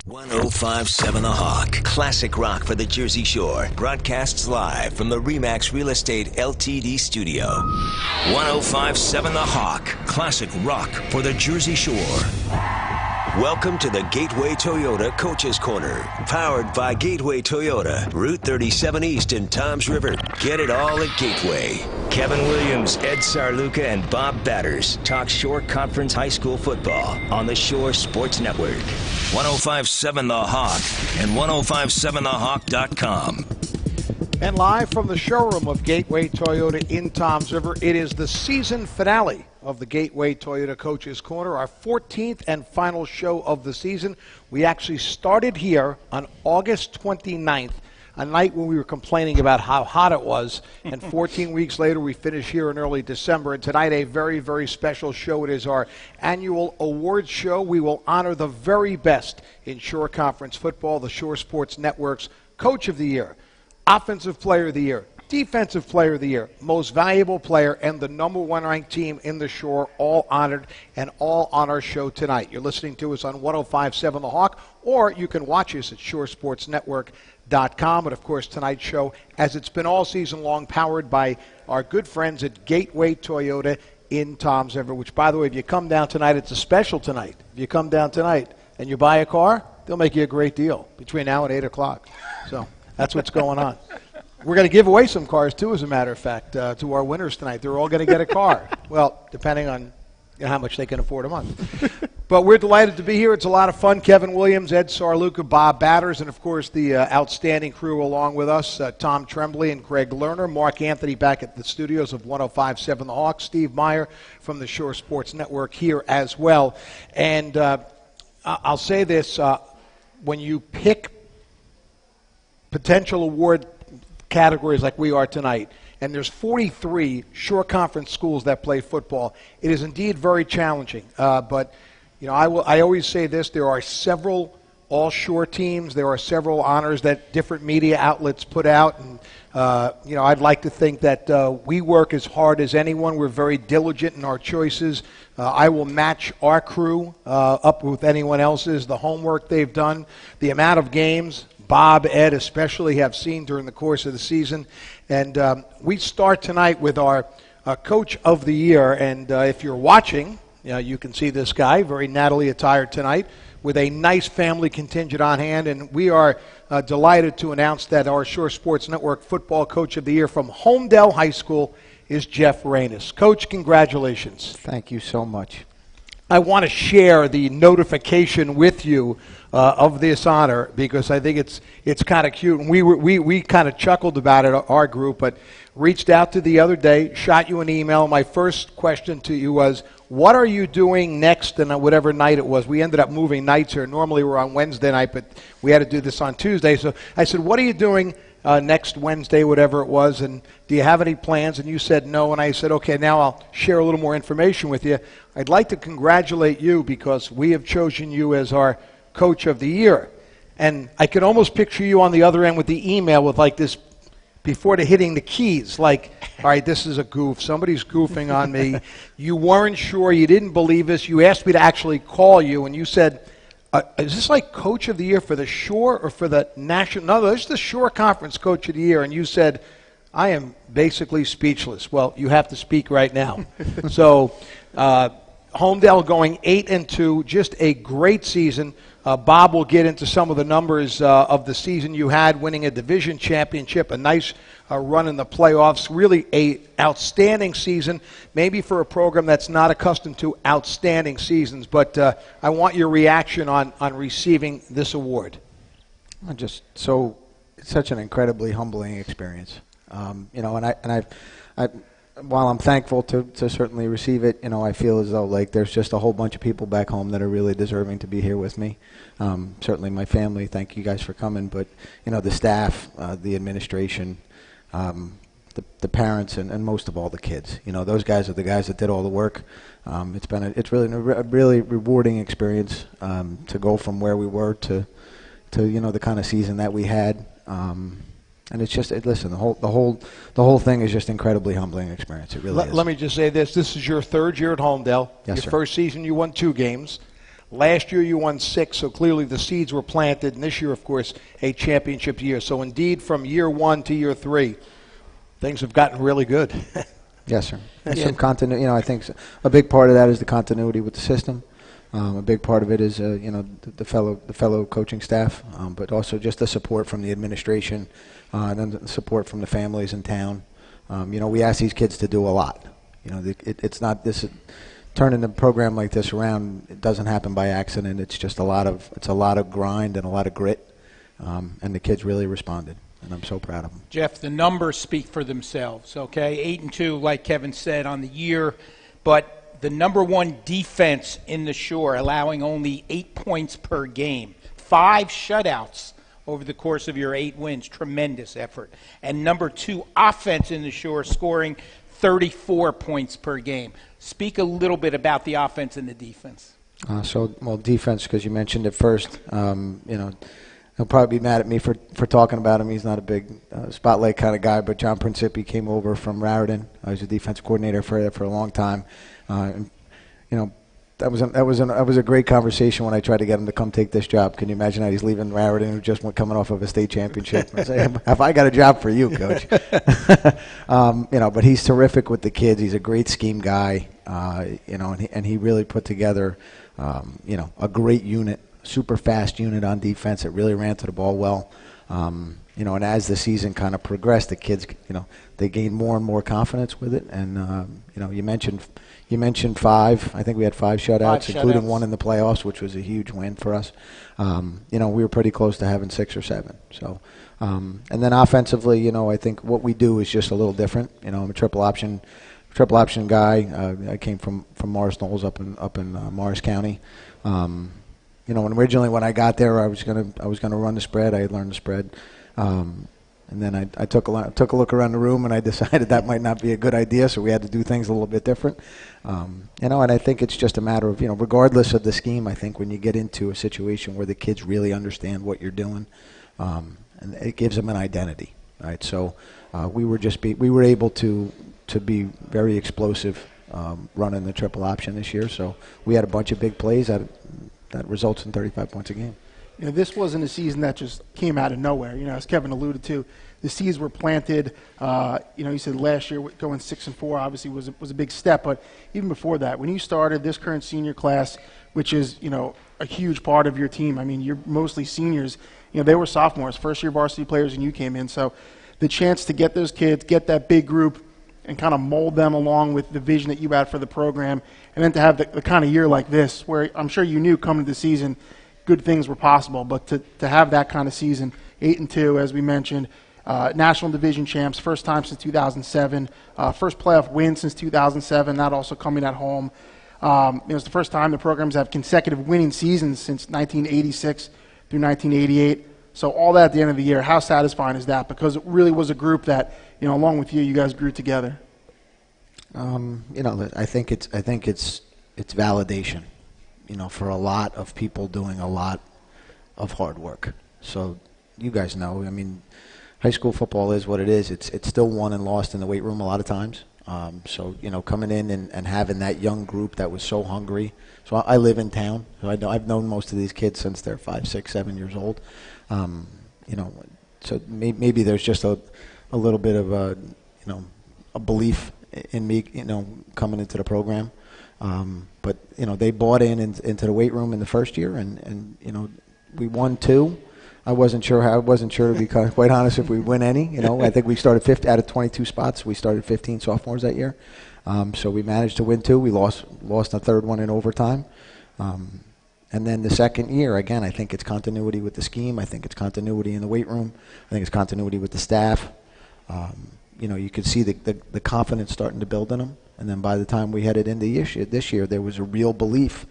1057 The Hawk. Classic rock for the Jersey Shore. Broadcasts live from the RE/MAX Real Estate LTD studio. 1057 The Hawk. Classic rock for the Jersey Shore. Welcome to the Gateway Toyota Coaches Corner. Powered by Gateway Toyota. Route 37 East in Toms River. Get it all at Gateway. Kevin Williams, Ed Sarluca, and Bob Batters talk Shore Conference High School football on the Shore Sports Network. 1057 The Hawk and 1057thehawk.com. And live from the showroom of Gateway Toyota in Toms River, it is the season finale of the Gateway Toyota Coaches Corner, our 14th and final show of the season. We actually started here on August 29th, a night when we were complaining about how hot it was, and 14 weeks later we finished here in early December. And tonight, a very, very special show. It is our annual awards show. We will honor the very best in Shore Conference football, the Shore Sports Network's Coach of the Year, Offensive Player of the Year, Defensive Player of the Year, Most Valuable Player, and the #1 ranked team in the Shore, all honored and all on our show tonight. You're listening to us on 1057 The Hawk, or you can watch us at shoresportsnetwork.com. But, of course, tonight's show, as it's been all season long, powered by our good friends at Gateway Toyota in Toms River, which, by the way, if you come down tonight, it's a special tonight. If you come down tonight and you buy a car, they'll make you a great deal between now and 8 o'clock. So that's what's going on. We're going to give away some cars, too, as a matter of fact, to our winners tonight. They're all going to get a car. Well, depending on how much they can afford a month. But we're delighted to be here. It's a lot of fun. Kevin Williams, Ed Sarluca, Bob Batters, and, of course, the outstanding crew along with us, Tom Tremblay and Greg Lerner, Mark Anthony back at the studios of 1057 The Hawk, Steve Meyer from the Shore Sports Network here as well. And I'll say this, when you pick potential award categories like we are tonight, and there's 43 Shore Conference schools that play football, it is indeed very challenging. But you know, I always say this: there are several all-Shore teams. There are several honors that different media outlets put out, and you know, I'd like to think that we work as hard as anyone. We're very diligent in our choices. I will match our crew up with anyone else's. The homework they've done, the amount of games Bob, Ed especially have seen during the course of the season. And we start tonight with our Coach of the Year. And if you're watching, you can see this guy, very nattily attired tonight, with a nice family contingent on hand. And we are delighted to announce that our Shore Sports Network Football Coach of the Year from Homedale High School is Jeff Reynes. Coach, congratulations. Thank you so much. I want to share the notification with you of this honor, because I think it's kind of cute. And we kind of chuckled about it, our group, but reached out to the other day, shot you an email. My first question to you was, what are you doing next? And whatever night it was, we ended up moving nights here. Normally we're on Wednesday night, but we had to do this on Tuesday. So I said, what are you doing next Wednesday, whatever it was, and do you have any plans? And you said no, and I said, okay, now I'll share a little more information with you. I'd like to congratulate you because we have chosen you as our Coach of the Year. And I could almost picture you on the other end with the email with like this, before hitting the keys, like, all right, this is a goof. Somebody's goofing on me. You weren't sure. You didn't believe us. You asked me to actually call you, and you said, is this like Coach of the Year for the Shore or for the National? No, this is the Shore Conference Coach of the Year. And you said, I am basically speechless. Well, you have to speak right now. So Homedale going 8-2, just a great season. Bob will get into some of the numbers of the season you had, winning a division championship, a nice run in the playoffs, really a outstanding season, maybe for a program that's not accustomed to outstanding seasons. But I want your reaction on receiving this award. It's such an incredibly humbling experience. You know, and while I'm thankful to certainly receive it, you know, I feel as though like there's just a whole bunch of people back home that are really deserving to be here with me. Certainly my family, thank you guys for coming, but you know, the staff, the administration, the parents, and most of all the kids. You know, those guys are the guys that did all the work. It's really a really rewarding experience to go from where we were to you know, the kind of season that we had. And it's just, listen, the whole thing is just incredibly humbling experience. It really is. Let me just say this. This is your third year at Homedale. Yes, your sir. first season you won 2 games. Last year you won 6, so clearly the seeds were planted. And this year, of course, a championship year. So indeed, from year 1 to year 3, things have gotten really good. Yes, sir. And some continuity. I think a big part of that is the continuity with the system. A big part of it is, the fellow coaching staff, but also just the support from the administration, and then the support from the families in town. We ask these kids to do a lot. It's not this turning the program like this around. It doesn't happen by accident. It's just a lot of grind and a lot of grit, and the kids really responded. And I'm so proud of them. Jeff, the numbers speak for themselves, okay? 8-2, like Kevin said, on the year, but the number 1 defense in the Shore, allowing only 8 points per game. 5 shutouts over the course of your 8 wins. Tremendous effort. And number 2 offense in the Shore, scoring 34 points per game. Speak a little bit about the offense and the defense. Defense, because you mentioned it first, he'll probably be mad at me for talking about him. He's not a big spotlight kind of guy, but John Principi came over from Raritan. I was a defense coordinator for a long time. That was a great conversation when I tried to get him to come take this job. Can you imagine how he's leaving Raritan, who just went coming off of a state championship? I say, have I got a job for you, Coach? But he's terrific with the kids. He's a great scheme guy, and he really put together, a great unit. Super fast unit on defense that really ran to the ball well. And as the season kind of progressed, the kids, they gained more and more confidence with it. And, you mentioned 5. I think we had 5 shutouts, including 1 in the playoffs, which was a huge win for us. We were pretty close to having 6 or 7. So, and then offensively, I think what we do is just a little different. I'm a triple option guy. I came from Morris Knolls up in Morris County. Originally when I got there, I was gonna run the spread. I had learned the spread, and then I took a look around the room, and I decided that might not be a good idea. So we had to do things a little bit different, And I think it's just a matter of regardless of the scheme. I think when you get into a situation where the kids really understand what you're doing, and it gives them an identity, right? So we were able to be very explosive running the triple option this year. So we had a bunch of big plays that results in 35 points a game. This wasn't a season that just came out of nowhere. As Kevin alluded to, the seeds were planted. You said last year going 6-4 obviously was a big step, but even before that, when you started this current senior class, which is a huge part of your team. I mean, you're mostly seniors. They were sophomores, first-year varsity players, and you came in. So the chance to get those kids, get that big group, and kind of mold them along with the vision that you had for the program, and then to have the kind of year like this, where I'm sure you knew coming to the season good things were possible, but to have that kind of season, 8-2, as we mentioned, national division champs, first time since 2007, first playoff win since 2007, that also coming at home. It was the first time the programs have consecutive winning seasons since 1986 through 1988. So all that at the end of the year, how satisfying is that? Because it really was a group that, along with you guys grew together. I think it's validation, for a lot of people doing a lot of hard work. So you guys know, high school football is what it is. It's still won and lost in the weight room a lot of times. So coming in and having that young group that was so hungry. So I live in town, so I've known most of these kids since they're 5, 6, 7 years old. So maybe there's just a little bit of a belief in me, coming into the program. But they bought into the weight room in the first year, and we won 2. I wasn't sure to be quite honest if we win any. I think we started 50 out of 22 spots. We started 15 sophomores that year, so we managed to win 2. We lost a third one in overtime. And then the second year, again, I think it's continuity with the scheme. I think it's continuity in the weight room. I think it's continuity with the staff. You could see the confidence starting to build in them. And then by the time we headed into this year, there was a real belief,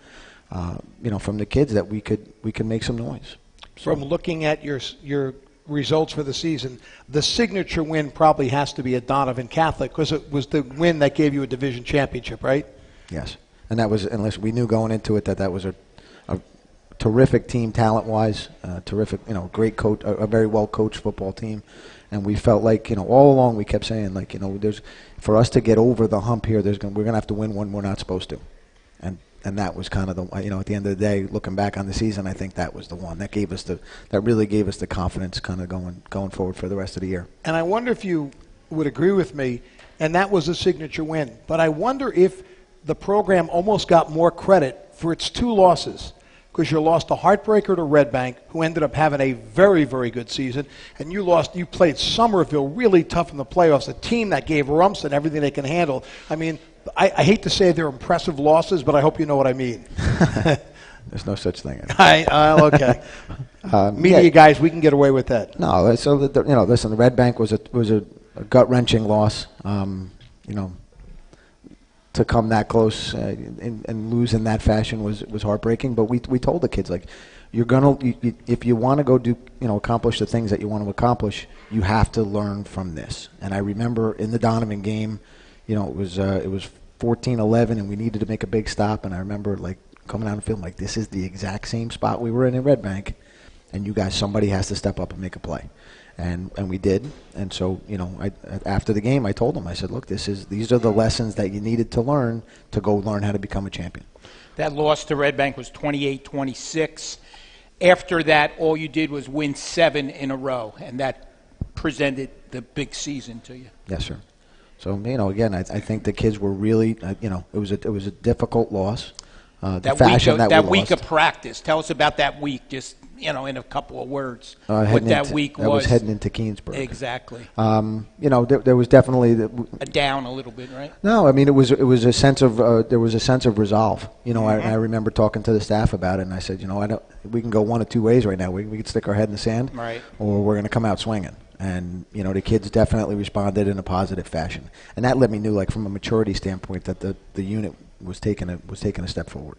from the kids that we could make some noise. So. From looking at your results for the season, the signature win probably has to be at Donovan Catholic because it was the win that gave you a division championship, right? Yes, and that was, unless we knew going into it that was a terrific team talent-wise, terrific, great coach, a very well-coached football team. And we felt like, all along we kept saying, like, there's, for us to get over the hump here, we're going to have to win one we're not supposed to. And and that was kind of the, at the end of the day, looking back on the season, I think that was the one that really gave us the confidence kind of going forward for the rest of the year. And I wonder if you would agree with me, and that was a signature win. But I wonder if the program almost got more credit for its 2 losses, because you lost a heartbreaker to Red Bank, who ended up having a very, very good season, and you played Somerville really tough in the playoffs, a team that gave Rumson everything they can handle. I mean, I hate to say they're impressive losses, but I hope you know what I mean. There's no such thing. Okay. Media guys, we can get away with that. No, so listen, the Red Bank was a gut-wrenching loss. To come that close and lose in that fashion was heartbreaking. But we told the kids, like, if you want to go do accomplish the things that you want to accomplish, you have to learn from this. And I remember in the Donovan game, it was 14-11 and we needed to make a big stop. And I remember like coming out and feeling like this is the exact same spot we were in Red Bank, and you guys, somebody has to step up and make a play. And we did. And so, after the game, I told them, I said, look, these are the lessons that you needed to learn to go learn how to become a champion. That loss to Red Bank was 28-26. After that, all you did was win 7 in a row, and that presented the big season to you. Yes, sir. So, again, I think the kids were really, it was a difficult loss. That week of practice. Tell us about that week, just in a couple of words, what that week was. I was heading into Keansburg. Exactly. There was definitely a down a little bit, right? No, I mean it was a sense of there was a sense of resolve. I remember talking to the staff about it, and I said, we can go one of 2 ways right now. We can stick our head in the sand, right, or we're going to come out swinging. And the kids definitely responded in a positive fashion, and that let me know, like from a maturity standpoint, that the unit was taking a step forward.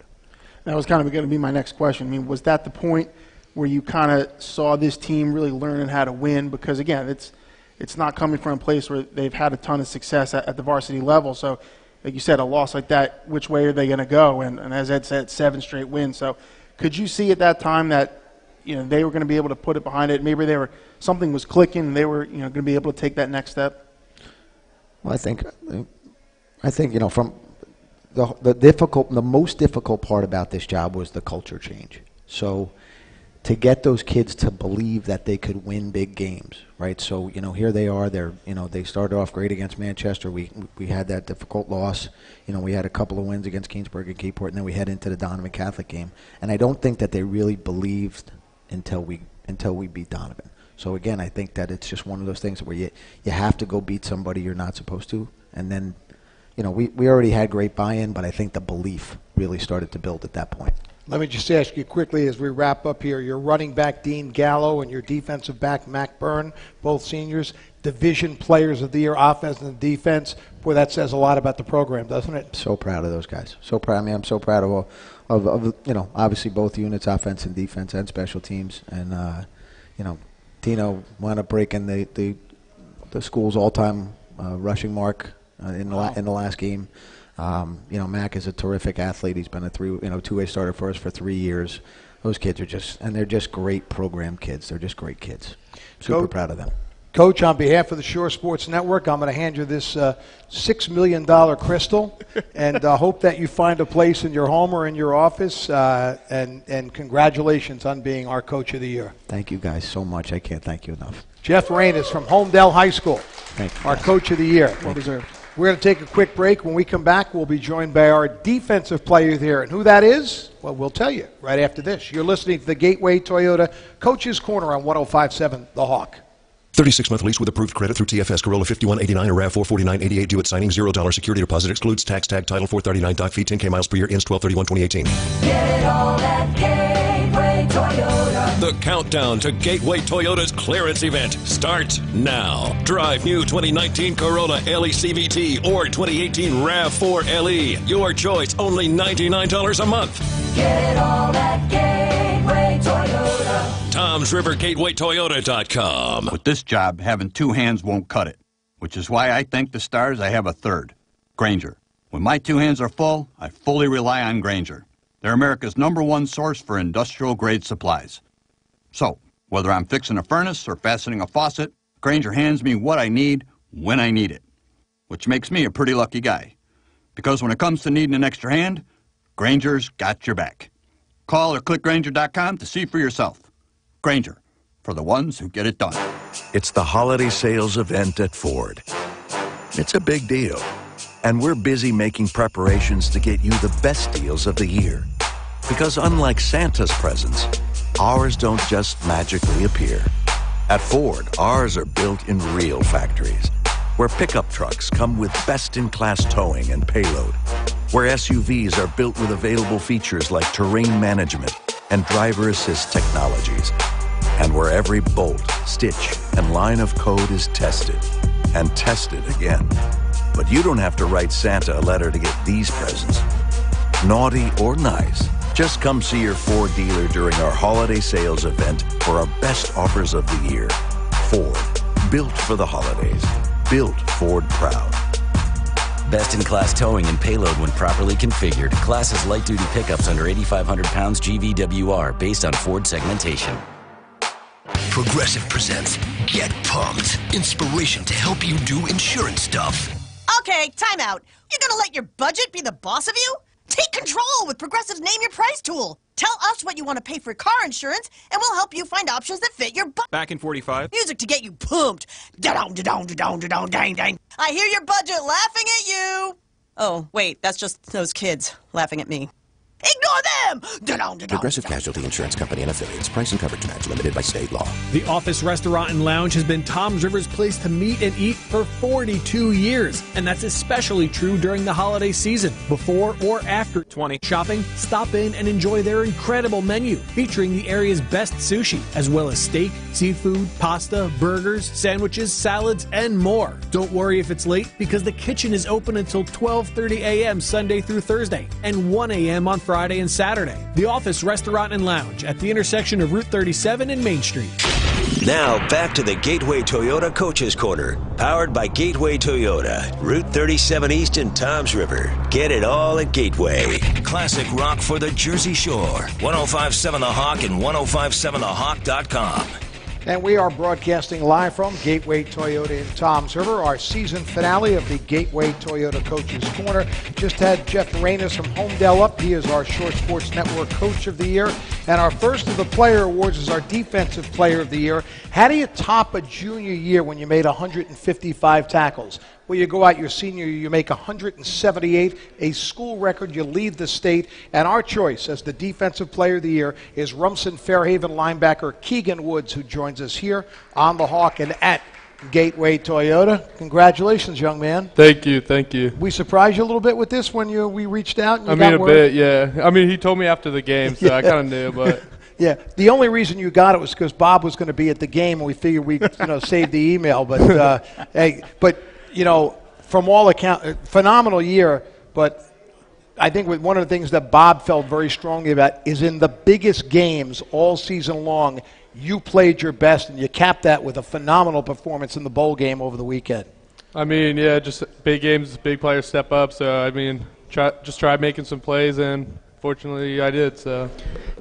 That was kind of going to be my next question. I mean, was that the point where you kind of saw this team really learning how to win? Because again, it's not coming from a place where they've had a ton of success at the varsity level. So, like you said, a loss like that, which way are they going to go? And as Ed said, 7 straight wins. So, could you see at that time that they were going to be able to put it behind it? Maybe something was clicking, and they were going to be able to take that next step. Well, I think from the most difficult part about this job was the culture change. So to get those kids to believe that they could win big games, right? So, here they are. They started off great against Manchester. We had that difficult loss. We had a couple of wins against Keansburg and Keyport, and then we head into the Donovan Catholic game. And I don't think that they really believed until we beat Donovan. So again, I think that it's just one of those things where you have to go beat somebody you're not supposed to, and then we already had great buy-in, but I think the belief really started to build at that point. Let me just ask you quickly as we wrap up here. Your running back, Dean Gallo, and your defensive back, Mac Byrne, both seniors, division players of the year, offense and defense. Boy, that says a lot about the program, doesn't it? So proud of those guys. So proud. I mean, I'm so proud of obviously both units, offense and defense, and special teams. And, Tino wound up breaking the school's all-time rushing mark in the last game. Mac is a terrific athlete. He's been a two-way starter for us for 3 years. Those kids they're just great program kids. They're just great kids. Super proud of them. Coach, on behalf of the Shore Sports Network, I'm going to hand you this $6 million crystal, and hope that you find a place in your home or in your office. And congratulations on being our Coach of the Year. Thank you guys so much. I can't thank you enough. Jeff Rain is from Homedale High School. Thank you. Our Coach of the Year. Well deserved. We're going to take a quick break. When we come back, we'll be joined by our defensive player of the year. And who that is, well, we'll tell you right after this. You're listening to the Gateway Toyota Coach's Corner on 105.7 The Hawk. 36-month lease with approved credit through TFS Corolla 5189 or RAV 44988 due at signing. $0 security deposit excludes tax tag title 439 doc fee 10K miles per year ends 12/31/2018. Get it all at Gateway Toyota. The countdown to Gateway Toyota's clearance event starts now. Drive new 2019 Corolla LE CVT or 2018 RAV4 LE. Your choice, only $99 a month. Get it all at Gateway Toyota. Tom's River GatewayToyota.com. With this job, having 2 hands won't cut it, which is why I thank the stars I have a third, Grainger. When my 2 hands are full, I fully rely on Grainger. They're America's #1 source for industrial-grade supplies. So, whether I'm fixing a furnace or fastening a faucet, Grainger hands me what I need when I need it, which makes me a pretty lucky guy. Because when it comes to needing an extra hand, Granger's got your back. Call or click Granger.com to see for yourself. Granger, for the ones who get it done. It's the holiday sales event at Ford. It's a big deal, and we're busy making preparations to get you the best deals of the year. Because unlike Santa's presents, ours don't just magically appear. At Ford, ours are built in real factories, where pickup trucks come with best-in-class towing and payload, where SUVs are built with available features like terrain management and driver assist technologies, and where every bolt, stitch, and line of code is tested and tested again. But you don't have to write Santa a letter to get these presents. Naughty or nice, just come see your Ford dealer during our holiday sales event for our best offers of the year. Ford, built for the holidays. Built Ford proud. Best-in-class towing and payload when properly configured. Class as light-duty pickups under 8,500 pounds GVWR based on Ford segmentation. Progressive presents Get Pumped. Inspiration to help you do insurance stuff. Okay, time out. You're gonna let your budget be the boss of you? Take control with Progressive's Name Your Price tool. Tell us what you want to pay for car insurance, and we'll help you find options that fit your budget. Back in 45. Music to get you pumped. Da-dong, da-dong, da-dong, da-dong, dang, dang. I hear your budget laughing at you. Oh, wait, that's just those kids laughing at me. Ignore them! Da-dong, da-dong, Progressive Casualty Insurance Company and Affiliates. Price and coverage match limited by state law. The Office Restaurant and Lounge has been Tom's River's place to meet and eat for 42 years. And that's especially true during the holiday season. Before or after 20 shopping, stop in and enjoy their incredible menu, featuring the area's best sushi, as well as steak, seafood, pasta, burgers, sandwiches, salads, and more. Don't worry if it's late, because the kitchen is open until 12:30 a.m. Sunday through Thursday, and 1 a.m. on Friday and Saturday. The Office Restaurant and Lounge at the intersection of Route 37 and Main Street. Now back to the Gateway Toyota Coaches Corner, powered by Gateway Toyota, Route 37 East in Toms River. Get it all at Gateway. Classic rock for the Jersey Shore. 105.7 The Hawk and 105.7thehawk.com. And we are broadcasting live from Gateway Toyota in Toms River, our season finale of the Gateway Toyota Coaches Corner. Just had Jeff Arenas from Homedale up. He is our Shore Sports Network Coach of the Year. And our first of the player awards is our Defensive Player of the Year. How do you top a junior year when you made 155 tackles? Well, you go out your senior year, you make 178, a school record, you lead the state. And our choice as the Defensive Player of the Year is Rumson Fairhaven linebacker Keegan Woods, who joins us here on the Hawk and at Gateway Toyota. Congratulations, young man. Thank you, thank you. We surprised you a little bit with this when we reached out? And you I mean, a bit, yeah. I mean, he told me after the game, so I kind of knew, but... Yeah, the only reason you got it was because Bob was going to be at the game, and we figured we'd save the email. But hey, but from all accounts, phenomenal year. But I think one of the things that Bob felt very strongly about is in the biggest games all season long, you played your best, and you capped that with a phenomenal performance in the bowl game over the weekend. I mean, yeah, just big games, big players step up. So I mean, try making some plays, and fortunately, I did. So.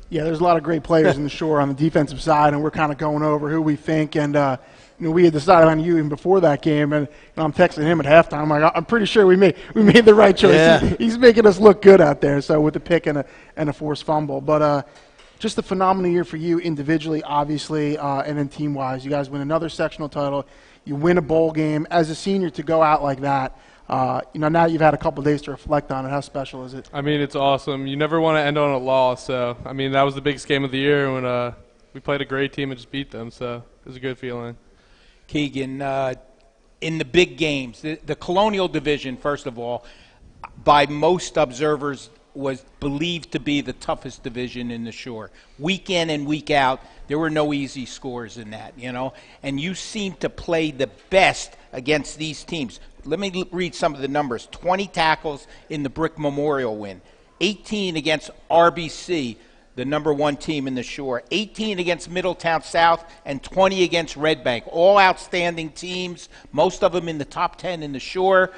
Yeah, there's a lot of great players in the Shore on the defensive side, and we're kind of going over who we think. And we had decided on you even before that game, and I'm texting him at halftime. I'm like, I'm pretty sure we made the right choice. Yeah. He's making us look good out there. So with the pick and a forced fumble, but just a phenomenal year for you individually, obviously, and then team wise. You guys win another sectional title. You win a bowl game as a senior to go out like that. Now you've had a couple days to reflect on it. How special is it? I mean, it's awesome. You never want to end on a loss. So, I mean, that was the biggest game of the year when we played a great team and just beat them. So, it was a good feeling. Keegan, in the big games, the Colonial Division, first of all, by most observers, was believed to be the toughest division in the Shore. Week in and week out, there were no easy scores in that, And you seem to play the best against these teams. Let me read some of the numbers. 20 tackles in the Brick Memorial win. 18 against RBC, the number one team in the Shore. 18 against Middletown South and 20 against Red Bank. All outstanding teams, most of them in the top 10 in the Shore.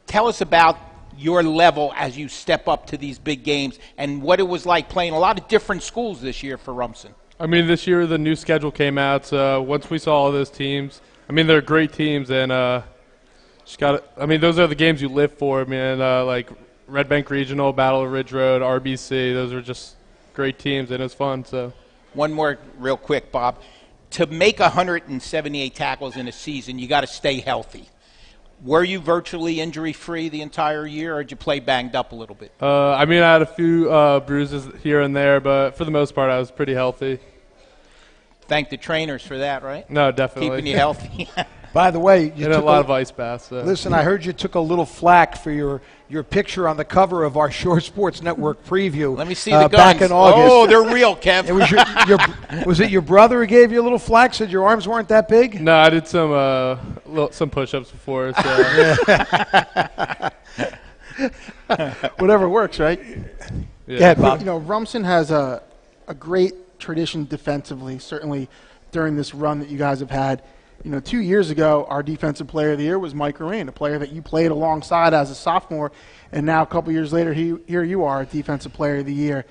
Tell us about your level as you step up to these big games and what it was like playing a lot of different schools this year for Rumson. I mean, this year the new schedule came out, so once we saw all those teams, I mean, they're great teams, and those are the games you live for, man. Red Bank Regional, Battle of Ridge Road, RBC. Those were just great teams, and it was fun. So, one more real quick, Bob. To make 178 tackles in a season, you got to stay healthy. Were you virtually injury-free the entire year, or did you play banged up a little bit? I mean, I had a few bruises here and there, but for the most part, I was pretty healthy. Thank the trainers for that, right? No, definitely. Keeping you healthy. By the way, you took took a lot of ice baths. So. Listen, I heard you took a little flack for your picture on the cover of our Shore Sports Network preview. Let me see the guns. Back in August. Oh, they're real, Kev. It was was it your brother who gave you a little flack? Said your arms weren't that big? No, I did some push-ups before. So. Whatever works, right? Yeah, Bob. You know, Rumson has a great tradition defensively. Certainly, during this run that you guys have had. You know, 2 years ago, our Defensive Player of the Year was Mike Rain, a player that you played alongside as a sophomore, and now a couple years later, here you are, Defensive Player of the Year.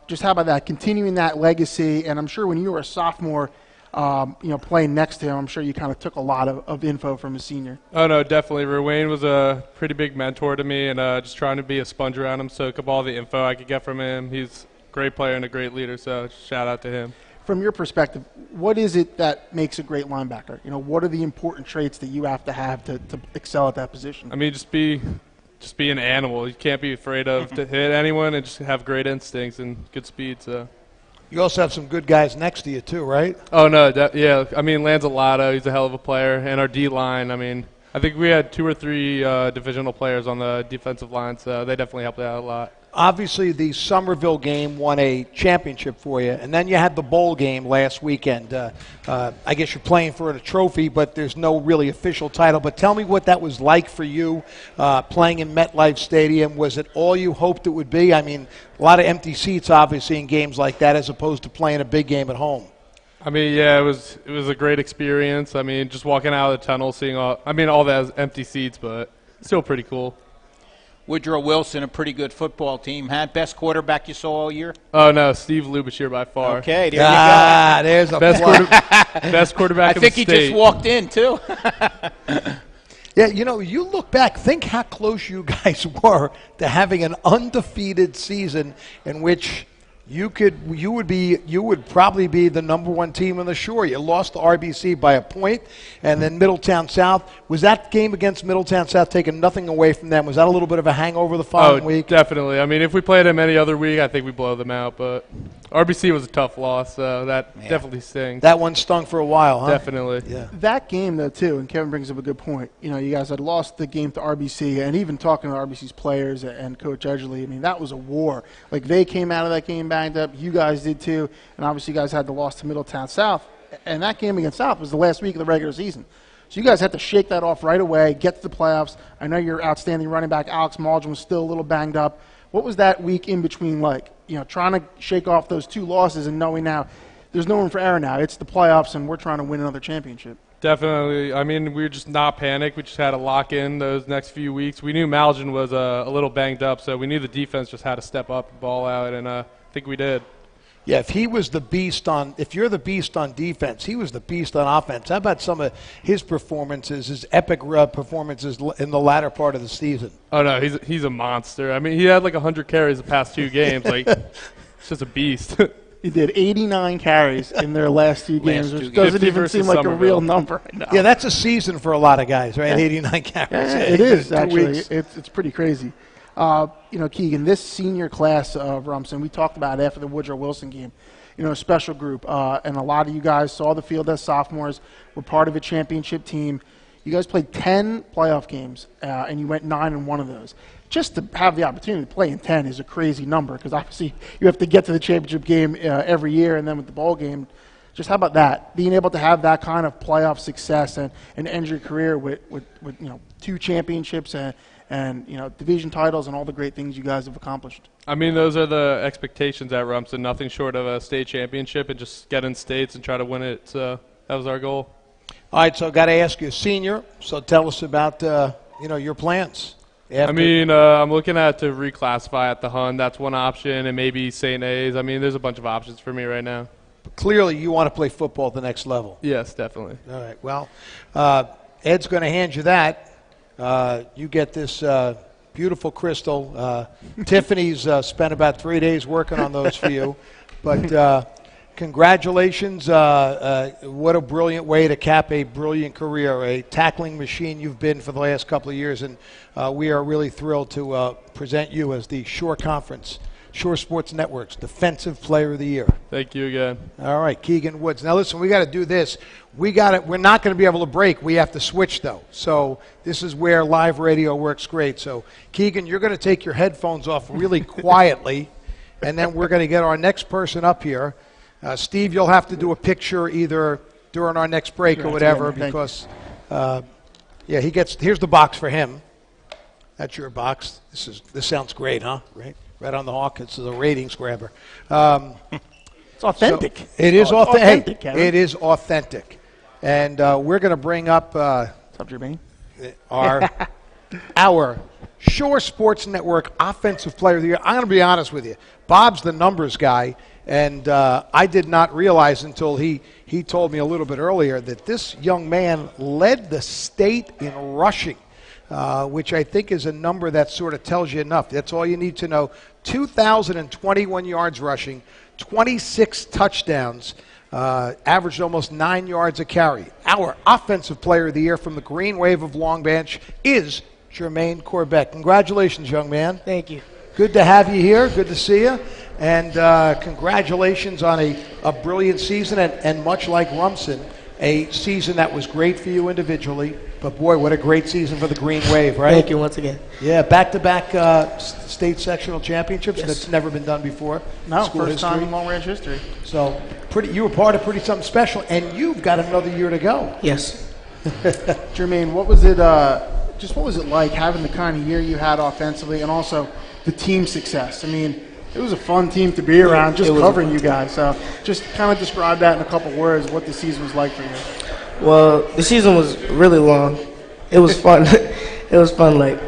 Just how about that? Continuing that legacy, and I'm sure when you were a sophomore, playing next to him, I'm sure you kind of took a lot of info from a senior. Oh, no, definitely. Rain was a pretty big mentor to me, and just trying to be a sponge around him, soak up all the info I could get from him. He's a great player and a great leader, so shout out to him. From your perspective, what is it that makes a great linebacker? You know, what are the important traits that you have to excel at that position? I mean, just be an animal. You can't be afraid of to hit anyone, and just have great instincts and good speed. So. You also have some good guys next to you too, right? Oh no, yeah. I mean, Lanzalato, he's a hell of a player, and our D line. I mean, I think we had 2 or 3 divisional players on the defensive line, so they definitely helped out a lot. Obviously, the Somerville game won a championship for you, and then you had the bowl game last weekend. I guess you're playing for a trophy, but there's no really official title. But tell me what that was like for you playing in MetLife Stadium. Was it all you hoped it would be? I mean, a lot of empty seats, obviously, in games like that, as opposed to playing a big game at home. I mean, yeah, it was a great experience. I mean, just walking out of the tunnel, seeing all the empty seats, but still pretty cool. Woodrow Wilson, a pretty good football team. Best quarterback you saw all year? Oh, no, Steve Lubashir by far. Okay, there you go. There's a best quarterback in the state. I think he just walked in, too. Yeah, you know, you look back, think how close you guys were to having an undefeated season in which you would probably be the #1 team on the Shore. You lost to RBC by a point, and then Middletown South. Was that game against Middletown South taking nothing away from them? Was that a little bit of a hangover the following week? Definitely. I mean, if we played them any other week, I think we blow them out. But RBC was a tough loss, so that definitely stings. That one stung for a while, huh? Definitely. Yeah. That game, though, too, and Kevin brings up a good point. You know, you guys had lost the game to RBC, and even talking to RBC's players and Coach Edgerly, I mean, that was a war. Like, they came out of that game banged up. You guys did, too. And obviously, you guys had the loss to Middletown South. And that game against South was the last week of the regular season. So you guys had to shake that off right away, get to the playoffs. I know your outstanding running back, Alex Maldron, was still a little banged up. What was that week in between like? You know, trying to shake off those 2 losses and knowing now there's no room for error now. It's the playoffs, and we're trying to win another championship. Definitely. I mean, we were just not panicked. We just had to lock in those next few weeks. We knew Maldron was a little banged up, so we knew the defense just had to step up and ball out, and I think we did. Yeah, if you're the beast on defense, he was the beast on offense. How about some of his performances, his epic performances in the latter part of the season? Oh, no, he's a monster. I mean, he had like 100 carries the past 2 games. Like, it's just a beast. He did 89 carries in their last 2 games, which doesn't even seem like a real number. Yeah, that's a season for a lot of guys, right? 89 carries. Yeah, it is, actually. It's pretty crazy. You know, Keegan, this senior class of Rumson, we talked about after the Woodrow Wilson game, you know, a special group. And a lot of you guys saw the field as sophomores, were part of a championship team. You guys played 10 playoff games, and you went 9 in one of those. Just to have the opportunity to play in 10 is a crazy number because obviously you have to get to the championship game every year, and then with the bowl game. Just how about that? Being able to have that kind of playoff success and end your career with you know 2 championships and you know division titles and all the great things you guys have accomplished. I mean, those are the expectations at Rumson. Nothing short of a state championship and just get in states and try to win it. So that was our goal. All right, so I've got to ask you, senior. So tell us about your plans. I mean, I'm looking at to reclassify at the Hun. That's one option, and maybe St. A's. I mean, there's a bunch of options for me right now. But clearly, you want to play football at the next level. Yes, definitely. All right. Well, Ed's going to hand you that. You get this beautiful crystal. Tiffany's spent about 3 days working on those for you. But congratulations. What a brilliant way to cap a brilliant career, a tackling machine you've been for the last couple of years. And we are really thrilled to present you as the Shore Conference, Shore Sports Network's Defensive Player of the Year. Thank you again. All right, Keegan Woods. Now listen, we got to do this. We're not going to be able to break. We have to switch though. So this is where live radio works great. So Keegan, you're going to take your headphones off really quietly, and then we're going to get our next person up here. Steve, you'll have to do a picture either during our next break or whatever because, here's the box for him. That's your box. This sounds great, huh? Right on the hawk. This is a ratings grabber. It's authentic. So it is authentic. Kevin. It is authentic. And we're going to bring up our Shore Sports Network Offensive Player of the Year. I'm going to be honest with you. Bob's the numbers guy, and I did not realize until he told me a little bit earlier that this young man led the state in rushing, which I think is a number that sort of tells you enough. That's all you need to know. 2,021 yards rushing, 26 touchdowns, averaged almost 9 yards a carry. Our Offensive Player of the Year from the Green Wave of Long Branch is Jermaine Corbett. Congratulations, young man. Thank you. Good to have you here. Good to see you. And congratulations on a brilliant season, and much like Rumson, a season that was great for you individually. But, boy, what a great season for the Green Wave, right? Thank you once again. Yeah, back-to-back state sectional championships. Yes. That's never been done before. No, first time in Long Branch history. So you were part of pretty something special, and you've got another year to go. Yes. Jermaine, what was it like having the kind of year you had offensively and also the team success? I mean, it was a fun team to be around, just covering you guys. So just kind of describe that in a couple words, what the season was like for you. Well, the season was really long. It was fun. It was fun. Like,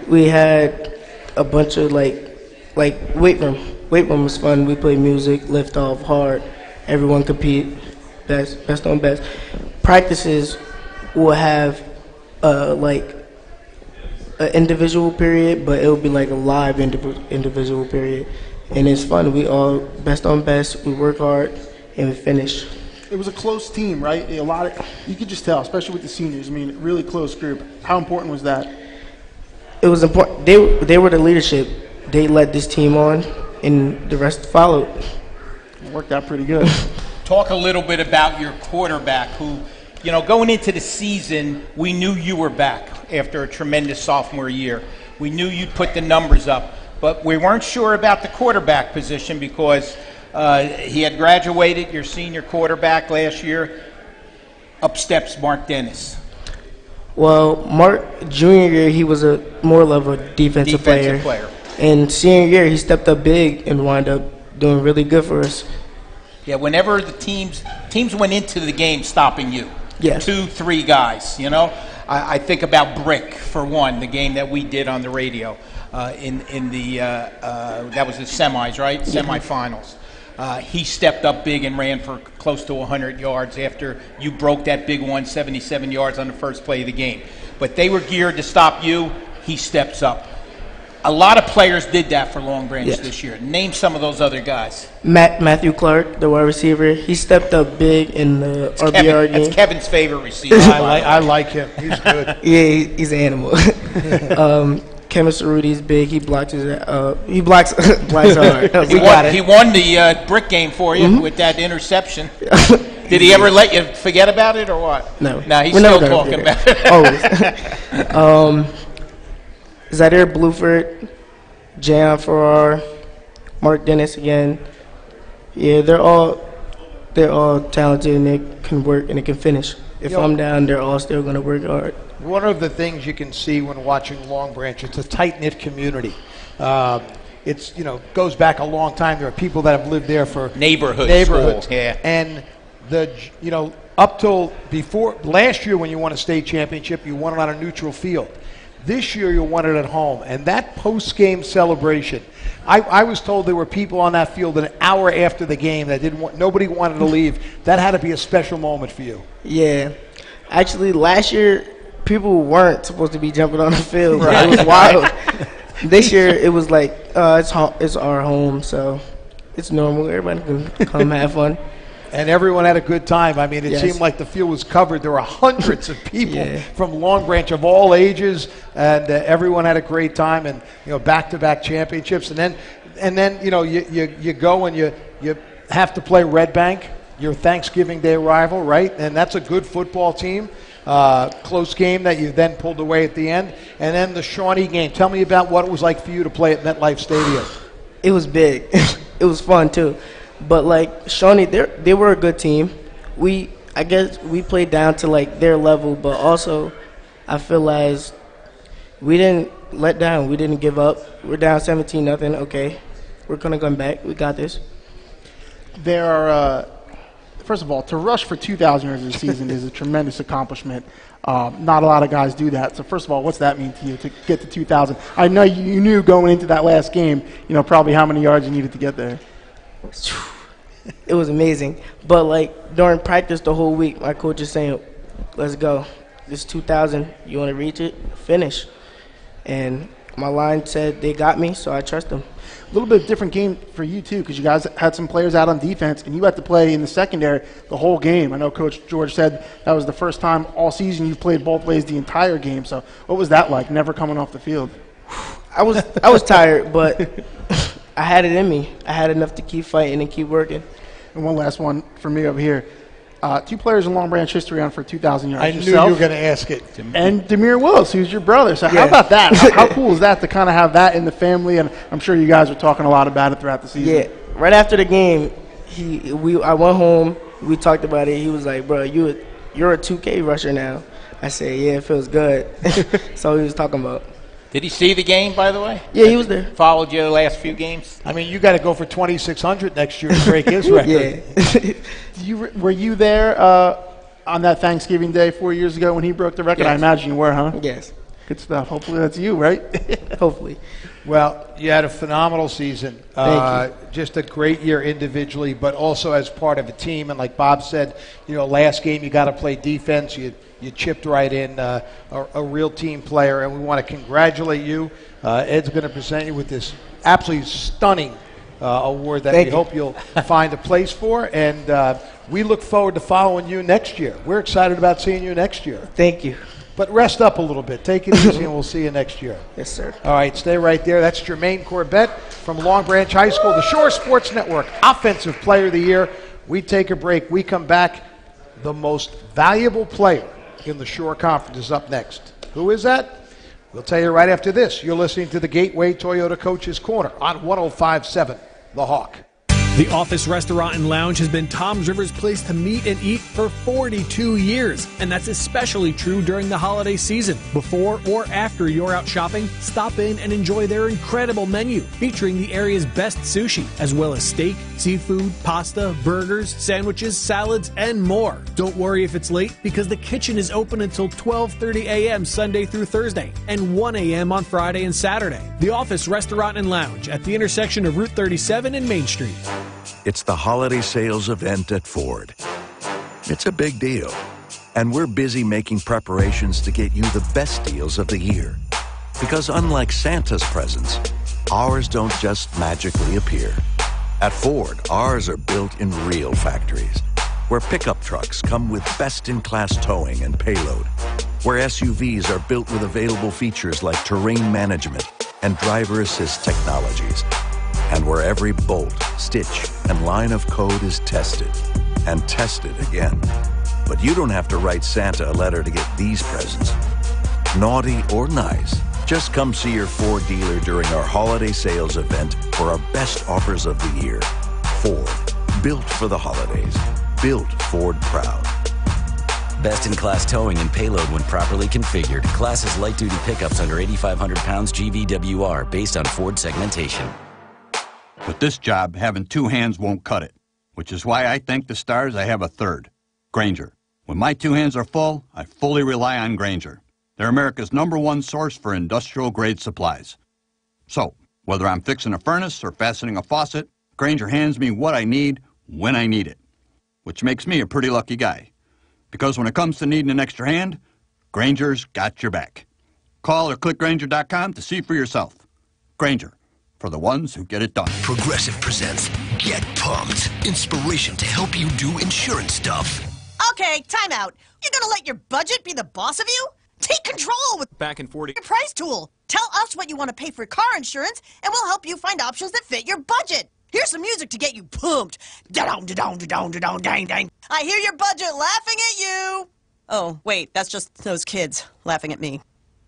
we had a bunch of like weight room. Weight room was fun. We played music, lift off, hard. Everyone compete, best on best. Practices will have an individual period, but it will be like a live individual period, and it's fun. We all best on best. We work hard, and we finish. It was a close team, right? You could just tell, especially with the seniors. I mean, really close group. How important was that? It was important. They were the leadership. They led this team on, and the rest followed. It worked out pretty good. Talk a little bit about your quarterback who, going into the season, we knew you were back after a tremendous sophomore year. We knew you'd put the numbers up, but we weren't sure about the quarterback position because he had graduated, your senior quarterback last year. Up steps Mark Dennis. Well, Mark, junior year, he was more of a defensive player. And senior year, he stepped up big and wound up doing really good for us. Yeah, whenever the teams went into the game stopping you. Yes. 2-3 guys, I think about Brick, for one, the game that we did on the radio in the that was the semis, right? Semifinals. He stepped up big and ran for close to 100 yards after you broke that big one, 77 yards on the first play of the game. But they were geared to stop you. He steps up. A lot of players did that for Long Branch this year. Name some of those other guys. Matthew Clark, the wide receiver, he stepped up big in the RBR game. That's Kevin's favorite receiver. I like him. He's good. Yeah, he's an animal. Kevin Cerruti's big. He blocks blocks hard. He won the brick game for you with that interception. Did he ever let you forget about it or what? No. No, he's still talking about it. Always. Zaire Bluford, Jan Farrar, Mark Dennis again. Yeah, they're all talented and they can work and they can finish. If I'm down, they're all still going to work hard. One of the things you can see when watching Long Branch, it's a tight-knit community. It's goes back a long time. There are people that have lived there for neighborhoods. Schools. Yeah. And up till before last year when you won a state championship, you won it on a neutral field. This year you won it at home, and that post-game celebration. I was told there were people on that field an hour after the game that nobody wanted to leave. That had to be a special moment for you. Yeah, actually, last year people weren't supposed to be jumping on the field. Right. It was wild. This year, it was like, it's our home, so it's normal. Everybody can come have fun. And everyone had a good time. I mean, it Yes. seemed like the field was covered. There were hundreds of people from Long Branch of all ages, and everyone had a great time. And back-to-back championships. And then you go and you have to play Red Bank, your Thanksgiving Day rival, right? And that's a good football team. Close game that you then pulled away at the end. And then the Shawnee game. Tell me about what it was like for you to play at MetLife Stadium. It was big. It was fun too. But like Shawnee, they were a good team. I guess we played down to like their level, but also I feel as we didn't let down. We didn't give up. We're down 17-0. Okay, we're gonna come back. We got this. There are, first of all, to rush for 2,000 yards this season is a tremendous accomplishment. Not a lot of guys do that. So first of all, what's that mean to you to get to 2,000? I know you knew going into that last game, probably how many yards you needed to get there. It was amazing. But like during practice the whole week, my coach is saying, "Let's go. This 2,000. You want to reach it? Finish." And my line said they got me, so I trust them. A little bit different game for you, too, because you guys had some players out on defense, and you had to play in the secondary the whole game. I know Coach George said that was the first time all season you've played both ways the entire game. So what was that like, never coming off the field? I was tired, but I had it in me. I had enough to keep fighting and keep working. And one last one for me over here. Two players in Long Branch history on for 2,000 yards. I knew you were going to ask it. And Demir Willis, who's your brother. So how about that? How cool is that to kind of have that in the family? And I'm sure you guys were talking a lot about it throughout the season. Yeah. Right after the game, I went home. We talked about it. He was like, "Bro, you're a 2K rusher now." I said, "Yeah, it feels good." So he was talking about. Did he see the game, by the way? Yeah, he was there. Followed you the last few games? I mean, you got to go for 2,600 next year to break his record. Yeah. Were you there on that Thanksgiving Day 4 years ago when he broke the record? Yes. I imagine you were, huh? Yes. Good stuff. Hopefully that's you, right? Hopefully. Well, you had a phenomenal season. Thank you. Just a great year individually, but also as part of a team. And like Bob said, last game you got to play defense. You chipped right in, a real team player, and we want to congratulate you. Ed's going to present you with this absolutely stunning award that we hope you'll find a place for. And we look forward to following you next year. We're excited about seeing you next year. Thank you. But rest up a little bit. Take it easy, and we'll see you next year. Yes, sir. All right, stay right there. That's Jermaine Corbett from Long Branch High School, the Shore Sports Network Offensive Player of the Year. We take a break. We come back. The most valuable player in the Shore Conference is up next. Who is that? We'll tell you right after this. You're listening to the Gateway Toyota Coach's Corner on 105.7 The Hawk. The Office Restaurant and Lounge has been Tom's River's place to meet and eat for 42 years, and that's especially true during the holiday season. Before or after you're out shopping, stop in and enjoy their incredible menu, featuring the area's best sushi, as well as steak, seafood, pasta, burgers, sandwiches, salads, and more. Don't worry if it's late, because the kitchen is open until 12:30 a.m. Sunday through Thursday, and 1 a.m. on Friday and Saturday. The Office Restaurant and Lounge at the intersection of Route 37 and Main Street. It's the holiday sales event at Ford. It's a big deal, and we're busy making preparations to get you the best deals of the year. Because unlike Santa's presents, ours don't just magically appear. At Ford, ours are built in real factories, where pickup trucks come with best-in-class towing and payload, where SUVs are built with available features like terrain management and driver assist technologies, and where every bolt, stitch, and line of code is tested and tested again. But you don't have to write Santa a letter to get these presents. Naughty or nice, just come see your Ford dealer during our holiday sales event for our best offers of the year. Ford, built for the holidays. Built Ford proud. Best-in-class towing and payload when properly configured. Class is light-duty pickups under 8,500 pounds GVWR based on Ford segmentation. With this job, having two hands won't cut it, which is why I thank the stars I have a third, Grainger. When my two hands are full, I fully rely on Grainger. They're America's #1 source for industrial-grade supplies. So, whether I'm fixing a furnace or fastening a faucet, Grainger hands me what I need when I need it, which makes me a pretty lucky guy. Because when it comes to needing an extra hand, Granger's got your back. Call or click Granger.com to see for yourself. Granger, for the ones who get it done. Progressive presents Get Pumped. Inspiration to help you do insurance stuff. Okay, time out. You're gonna let your budget be the boss of you? Take control with Back in 40. your price tool. Tell us what you want to pay for car insurance, and we'll help you find options that fit your budget. Here's some music to get you pumped. Da-dong, da-dong, da-dong, da-dong, dang, dang. I hear your budget laughing at you. Oh, wait, that's just those kids laughing at me.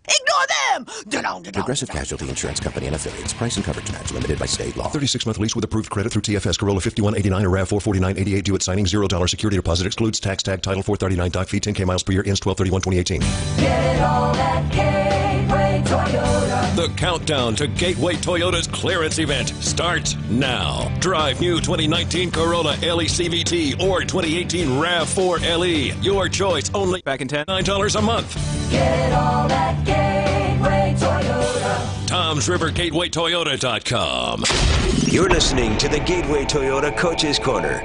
Ignore them! Da-dong, da-dong, Progressive Casualty Insurance Company and Affiliates. Price and coverage match limited by state law. 36-month lease with approved credit through TFS. Corolla 5189 or RAV4 4988 due at signing. $0 security deposit excludes tax tag title 439 doc fee 10K miles per year ends 12/31/2018. Get it all at Gateway Toyota. The countdown to Gateway Toyota's clearance event starts now. Drive new 2019 Corolla LE CVT or 2018 RAV4 LE. Your choice, only back in $9 a month. Get it all at Gateway Toyota. Tom's River GatewayToyota.com. You're listening to the Gateway Toyota Coach's Corner.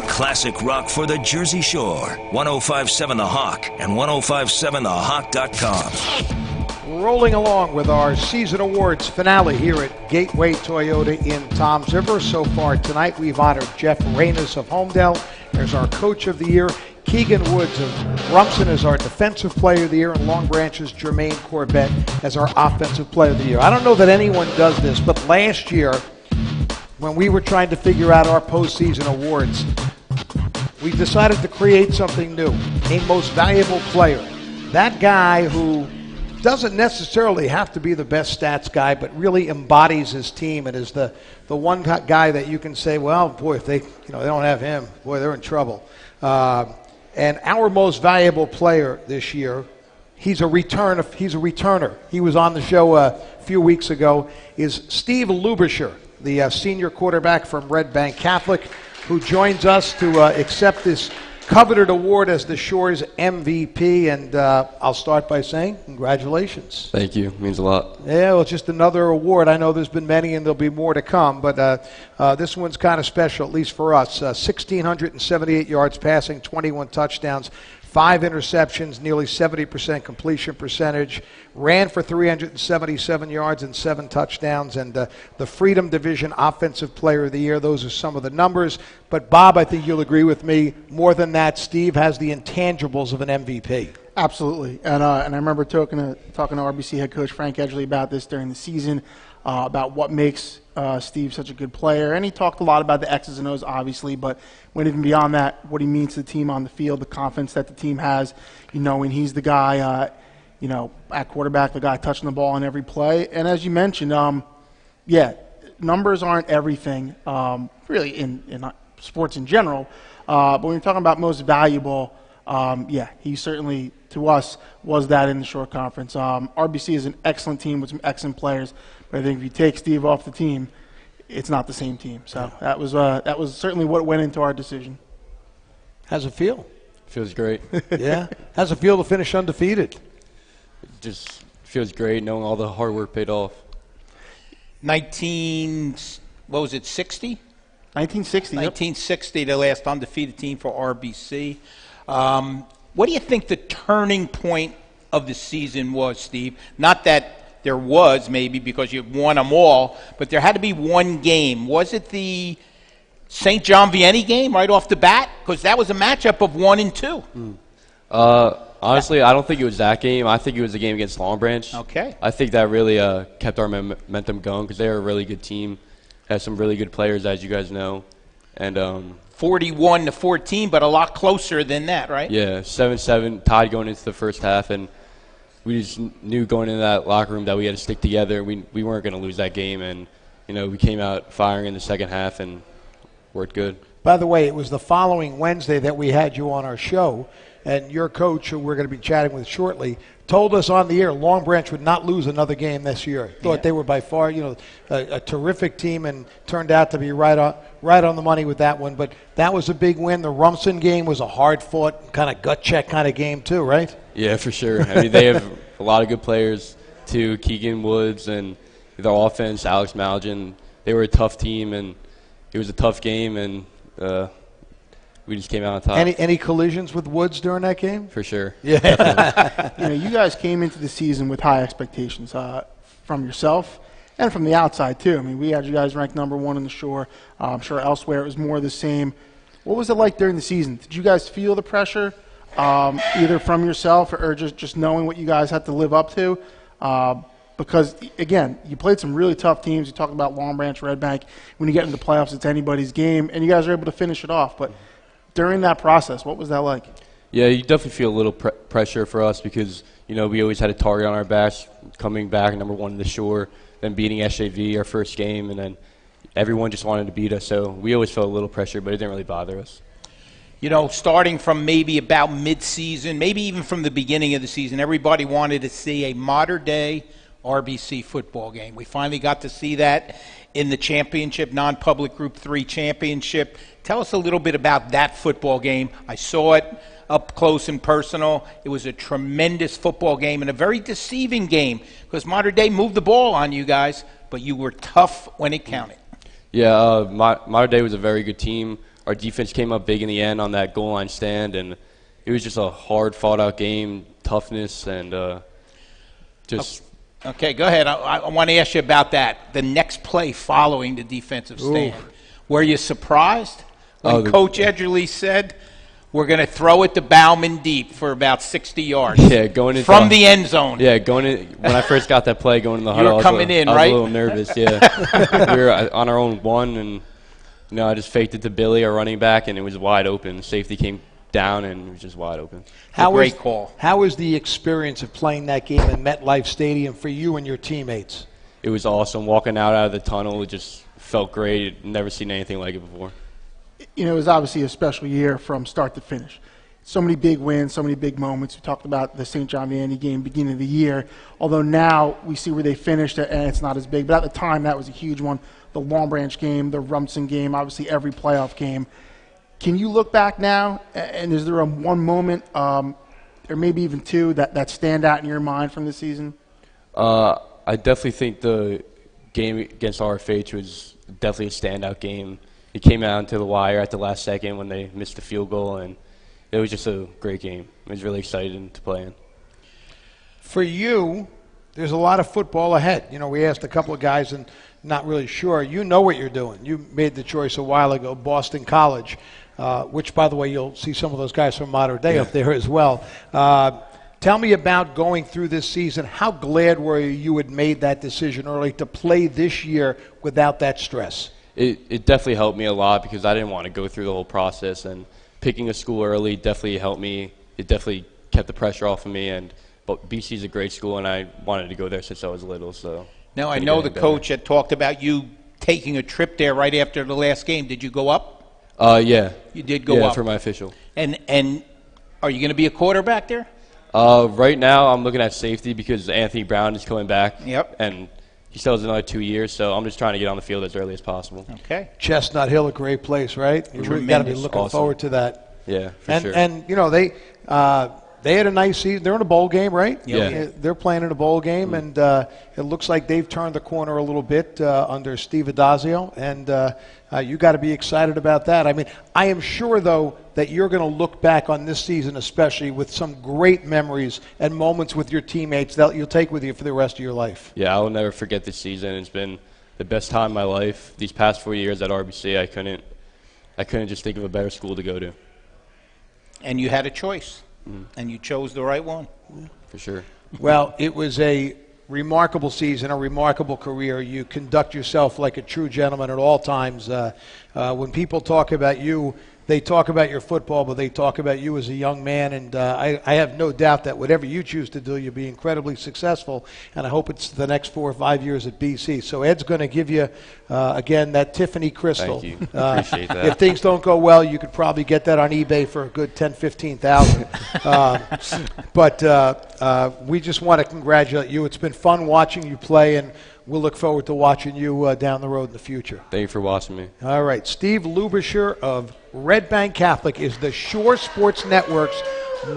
Classic rock for the Jersey Shore. 105.7 The Hawk and 105.7thehawk.com. Rolling along with our season awards finale here at Gateway Toyota in Toms River. So far tonight, we've honored Jeff Reynes of Homedale as our Coach of the Year. Keegan Woods of Rumson as our Defensive Player of the Year, and Long Branch's Jermaine Corbett as our Offensive Player of the Year. I don't know that anyone does this, but last year, when we were trying to figure out our postseason awards, we decided to create something new, a most valuable player. That guy who doesn't necessarily have to be the best stats guy, but really embodies his team and is the one guy that you can say, well, boy, if they don't have him, boy, they're in trouble. And our most valuable player this year, he's a returner. He was on the show a few weeks ago, is Steve Lubisher, the senior quarterback from Red Bank Catholic, who joins us to accept this coveted award as the Shore's MVP. And I'll start by saying congratulations. Thank you. Means a lot. Yeah, well, it's just another award. I know there's been many and there'll be more to come, but this one's kind of special, at least for us. 1,678 yards passing, 21 touchdowns, 5 interceptions, nearly 70% completion percentage, ran for 377 yards and 7 touchdowns, and the Freedom Division Offensive Player of the Year. Those are some of the numbers. But, Bob, I think you'll agree with me. More than that, Steve has the intangibles of an MVP. Absolutely. And I remember talking to RBC head coach Frank Edgley about this during the season, about what makes Steve such a good player. And he talked a lot about the X's and O's, obviously, but went even beyond that, what he means to the team on the field, the confidence that the team has, and he's the guy, at quarterback, the guy touching the ball on every play. And as you mentioned, numbers aren't everything, really, in sports in general. But when you're talking about most valuable, he certainly, to us, was that in the Shore Conference. RBC is an excellent team with some excellent players, but I think if you take Steve off the team, it's not the same team. So that was certainly what went into our decision. How's it feel? Feels great. Yeah? How's it feel to finish undefeated? It just feels great knowing all the hard work paid off. 1960? 1960. 1960, the last undefeated team for RBC. What do you think the turning point of the season was, Steve? Not that there was, maybe, because you won them all, but there had to be one game. Was it the St. John Vianney game right off the bat? Because that was a matchup of 1 and 2. Honestly, I don't think it was that game. I think it was the game against Long Branch. Okay. I think that really kept our momentum going because they were a really good team. Had some really good players, as you guys know. And 41-14, but a lot closer than that, right? Yeah, 7-7, tied going into the first half, and we just knew going into that locker room that we had to stick together. We weren't going to lose that game, and we came out firing in the second half and worked good. By the way, it was the following Wednesday that we had you on our show, and your coach, who we're going to be chatting with shortly, told us on the air Long Branch would not lose another game this year. Thought they were by far, a terrific team, and turned out to be right on the money with that one. But that was a big win. The Rumson game was a hard-fought, kind of gut-check kind of game too, right? Yeah, for sure. I mean, they have a lot of good players too. Keegan Woods and their offense, Alex Malgin. They were a tough team, and it was a tough game, and we just came out on top. Any collisions with Woods during that game? For sure. Yeah. You know, you guys came into the season with high expectations from yourself and from the outside too. I mean, we had you guys ranked #1 in the Shore. I'm sure elsewhere it was more of the same. What was it like during the season? Did you guys feel the pressure, either from yourself or just knowing what you guys had to live up to? Because, again, you played some really tough teams. You talked about Long Branch, Red Bank. When you get into the playoffs, it's anybody's game, and you guys are able to finish it off. But during that process, what was that like? Yeah, you definitely feel a little pressure for us because, you know, we always had a target on our backs, coming back #1 in the Shore, then beating SJV our first game, and then everyone just wanted to beat us. So we always felt a little pressure, but it didn't really bother us. You know, starting from maybe about mid-season, maybe even from the beginning of the season, everybody wanted to see a modern-day RBC football game. We finally got to see that in the championship, non-public Group 3 championship. Tell us a little bit about that football game. I saw it up close and personal. It was a tremendous football game and a very deceiving game because Modern Day moved the ball on you guys, but you were tough when it counted. Yeah, Modern Day was a very good team. Our defense came up big in the end on that goal line stand, and it was just a hard, fought-out game, toughness, and just... Okay, go ahead. I want to ask you about that. The next play following the defensive stand. Ooh. Were you surprised when Coach Edgerly said, we're going to throw it to Bauman deep for about 60 yards? Yeah, going into from the end zone. Yeah, when I first got that play going in the huddle, you were coming in, I was right? a little nervous, yeah. We were on our own one, and you know, I just faked it to Billy, our running back, and it was wide open. Safety came down, and it was just wide open. Great call. How was the experience of playing that game in MetLife Stadium for you and your teammates? It was awesome. Walking out of the tunnel, it just felt great. Never seen anything like it before. You know, it was obviously a special year from start to finish. So many big wins, so many big moments. We talked about the St. John Vianney game beginning of the year, although now we see where they finished and it's not as big. But at the time, that was a huge one. The Long Branch game, the Rumson game, obviously every playoff game. Can you look back now, and is there one moment, or maybe even two, that stand out in your mind from this season? I definitely think the game against RFH was definitely a standout game. It came out to the wire at the last second when they missed the field goal, and it was just a great game. It was really exciting to play in. For you, there's a lot of football ahead. You know, we asked a couple of guys and not really sure. You know what you're doing. You made the choice a while ago, Boston College, which, by the way, you'll see some of those guys from Modern Day up there as well. Tell me about going through this season. How glad were you had made that decision early to play this year without that stress? It definitely helped me a lot because I didn't want to go through the whole process, and picking a school early definitely helped me. It definitely kept the pressure off of me, but BC is a great school, and I wanted to go there since I was little. So now I know the coach had talked about you taking a trip there right after the last game. Did you go up? Yeah. You did go up? Yeah, for my official. And are you going to be a quarterback there? Right now I'm looking at safety because Anthony Brown is coming back. Yep. And he still has another 2 years, so I'm just trying to get on the field as early as possible. Okay. Chestnut Hill, a great place, right? You really got to be looking forward to that. Yeah, for sure. And you know, they had a nice season. They're in a bowl game, right? Yeah. They're playing in a bowl game, and it looks like they've turned the corner a little bit under Steve Adazio, and you got to be excited about that. I mean, I am sure, though, that you're going to look back on this season especially with some great memories and moments with your teammates that you'll take with you for the rest of your life. Yeah, I will never forget this season. It's been the best time of my life. These past 4 years at RBC, I couldn't just think of a better school to go to. And you had a choice, and you chose the right one. For sure. Well, it was a remarkable season, a remarkable career. You conduct yourself like a true gentleman at all times. When people talk about you, they talk about your football, but they talk about you as a young man, and I have no doubt that whatever you choose to do, you'll be incredibly successful, and I hope it's the next 4 or 5 years at BC. So Ed's going to give you, again, that Tiffany crystal. Thank you. Appreciate that. If things don't go well, you could probably get that on eBay for a good $10,000, $15,000. But we just want to congratulate you. It's been fun watching you play, and we'll look forward to watching you down the road in the future. Thank you for watching me. All right. Steve Lubisher of Red Bank Catholic is the Shore Sports Network's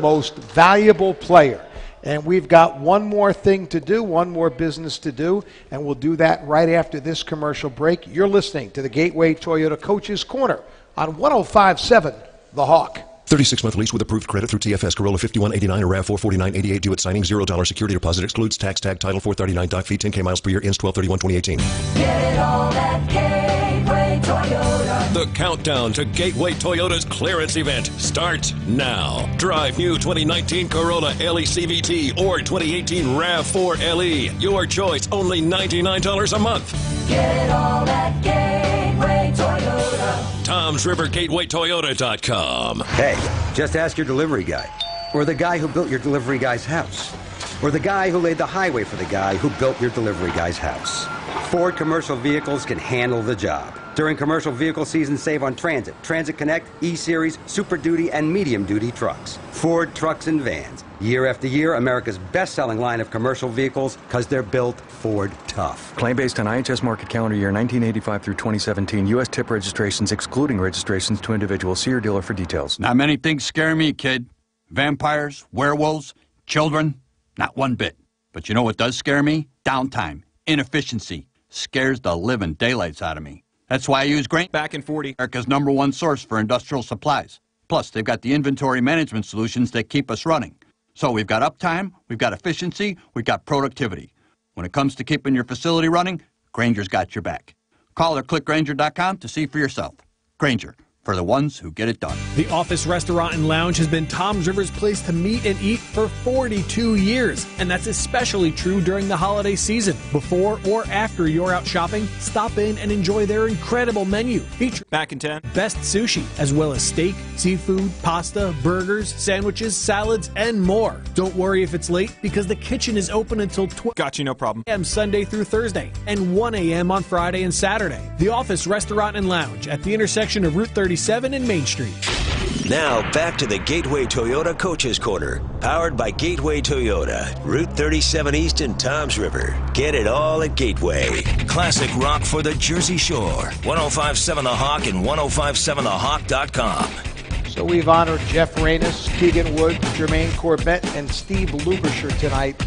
most valuable player. And we've got one more thing to do, one more business to do, and we'll do that right after this commercial break. You're listening to the Gateway Toyota Coach's Corner on 105.7 the Hawk. 36-month lease with approved credit through TFS Corolla 5189 or RAV4 4988 due at signing. $0 security deposit excludes tax tag title 439 doc fee 10K miles per year ends 12/31/2018. Get it all at Gateway Toyota. The countdown to Gateway Toyota's clearance event starts now. Drive new 2019 Corolla LE CVT or 2018 RAV4 LE. Your choice, only $99 a month. Get it all at Gateway Toyota. Tom's River GatewayToyota.com. Hey, just ask your delivery guy. Or the guy who built your delivery guy's house. Or the guy who laid the highway for the guy who built your delivery guy's house. Ford commercial vehicles can handle the job. During commercial vehicle season, save on Transit, Transit Connect, E-Series, Super Duty, and Medium Duty trucks. Ford trucks and vans. Year after year, America's best-selling line of commercial vehicles because they're built Ford tough. Claim based on IHS market calendar year 1985 through 2017. U.S. tip registrations excluding registrations to individuals. See your dealer for details. Not many things scare me, kid. Vampires, werewolves, children, not one bit. But you know what does scare me? Downtime, inefficiency. Scares the living daylights out of me. That's why I use Grainger. Back in 40. America's #1 source for industrial supplies. Plus, they've got the inventory management solutions that keep us running. So we've got uptime, we've got efficiency, we've got productivity. When it comes to keeping your facility running, Grainger's got your back. Call or click Grainger.com to see for yourself. Grainger, for the ones who get it done. The Office Restaurant and Lounge has been Tom's River's place to meet and eat for 42 years, and that's especially true during the holiday season. Before or after you're out shopping, stop in and enjoy their incredible menu. Featuring back in 10 best sushi, as well as steak, seafood, pasta, burgers, sandwiches, salads, and more. Don't worry if it's late, because the kitchen is open until 12 Got you, no problem. a.m. Sunday through Thursday, and 1 a.m. on Friday and Saturday. The Office Restaurant and Lounge at the intersection of Route 37 and Main Street. Now back to the Gateway Toyota Coaches Corner, powered by Gateway Toyota, Route 37 East in Tom's River. Get it all at Gateway. Classic rock for the Jersey Shore. 105.7 The Hawk and 105.7thehawk.com. So we've honored Jeff Reynos, Keegan Wood, Jermaine Corbett, and Steve Lubisher tonight.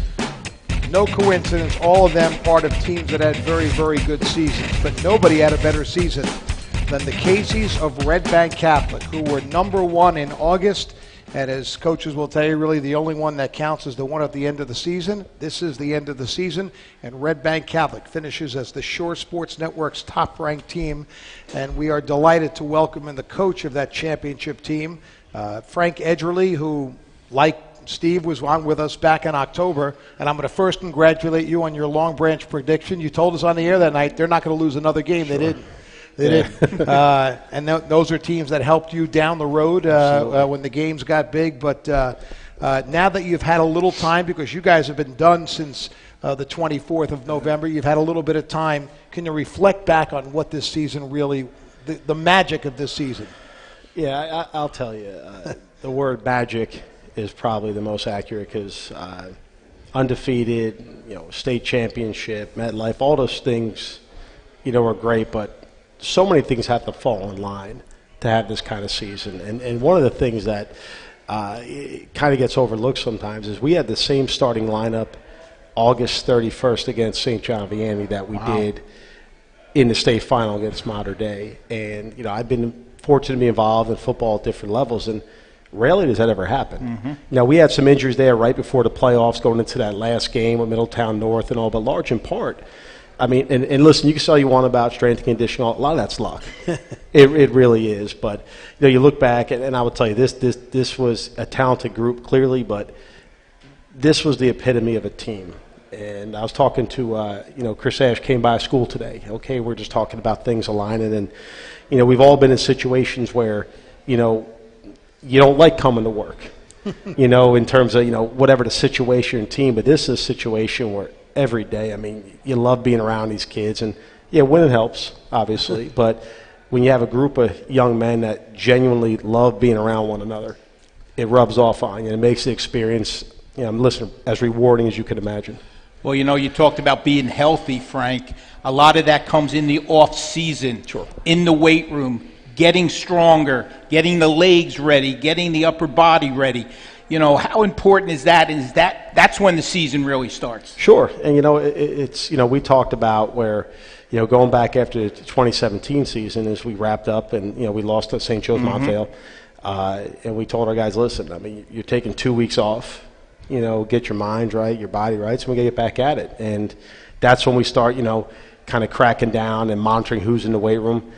No coincidence, all of them part of teams that had very, very good seasons. But nobody had a better season than the Caseys of Red Bank Catholic, who were #1 in August. And as coaches will tell you, really the only one that counts is the one at the end of the season. This is the end of the season, and Red Bank Catholic finishes as the Shore Sports Network's top-ranked team. And we are delighted to welcome in the coach of that championship team, Frank Edgerly, who, like Steve, was on with us back in October. And I'm going to first congratulate you on your Long Branch prediction. You told us on the air that night they're not going to lose another game. Sure. They didn't. They did. And those are teams that helped you down the road when the games got big. But now that you've had a little time, because you guys have been done since the 24th of November, you've had a little bit of time. Can you reflect back on what this season really, the magic of this season? Yeah, I'll tell you. The word magic is probably the most accurate, because undefeated, state championship, MetLife, all those things, are great, but so many things have to fall in line to have this kind of season. And one of the things that kind of gets overlooked sometimes is we had the same starting lineup August 31st against St. John Vianney that we did in the state final against Mater Dei. And, I've been fortunate to be involved in football at different levels, and rarely does that ever happen. Mm-hmm. Now, we had some injuries there right before the playoffs going into that last game with Middletown North and all, but large in part, I mean, and listen, you can say all you want about strength and conditioning. A lot of that's luck. It really is. But, you look back, and I would tell you, this was a talented group, clearly, but this was the epitome of a team. And I was talking to, Chris Ash came by school today. Okay, we're just talking about things aligning. And, we've all been in situations where, you don't like coming to work, in terms of, whatever the situation and team. But this is a situation where every day, I mean, you love being around these kids. And, yeah, winning helps, obviously. But when you have a group of young men that genuinely love being around one another, it rubs off on you. And it makes the experience, as rewarding as you could imagine. Well, you talked about being healthy, Frank. A lot of that comes in the off-season, in the weight room, getting stronger, getting the legs ready, getting the upper body ready. How important is that? That's when the season really starts. Sure. And, it's, we talked about where, going back after the 2017 season as we wrapped up and, we lost to St. Joe's Montvale. And we told our guys, listen, I mean, you're taking 2 weeks off, you know, get your mind right, your body right, so we got to get back at it. And that's when we start, you know, kind of cracking down and monitoring who's in the weight room.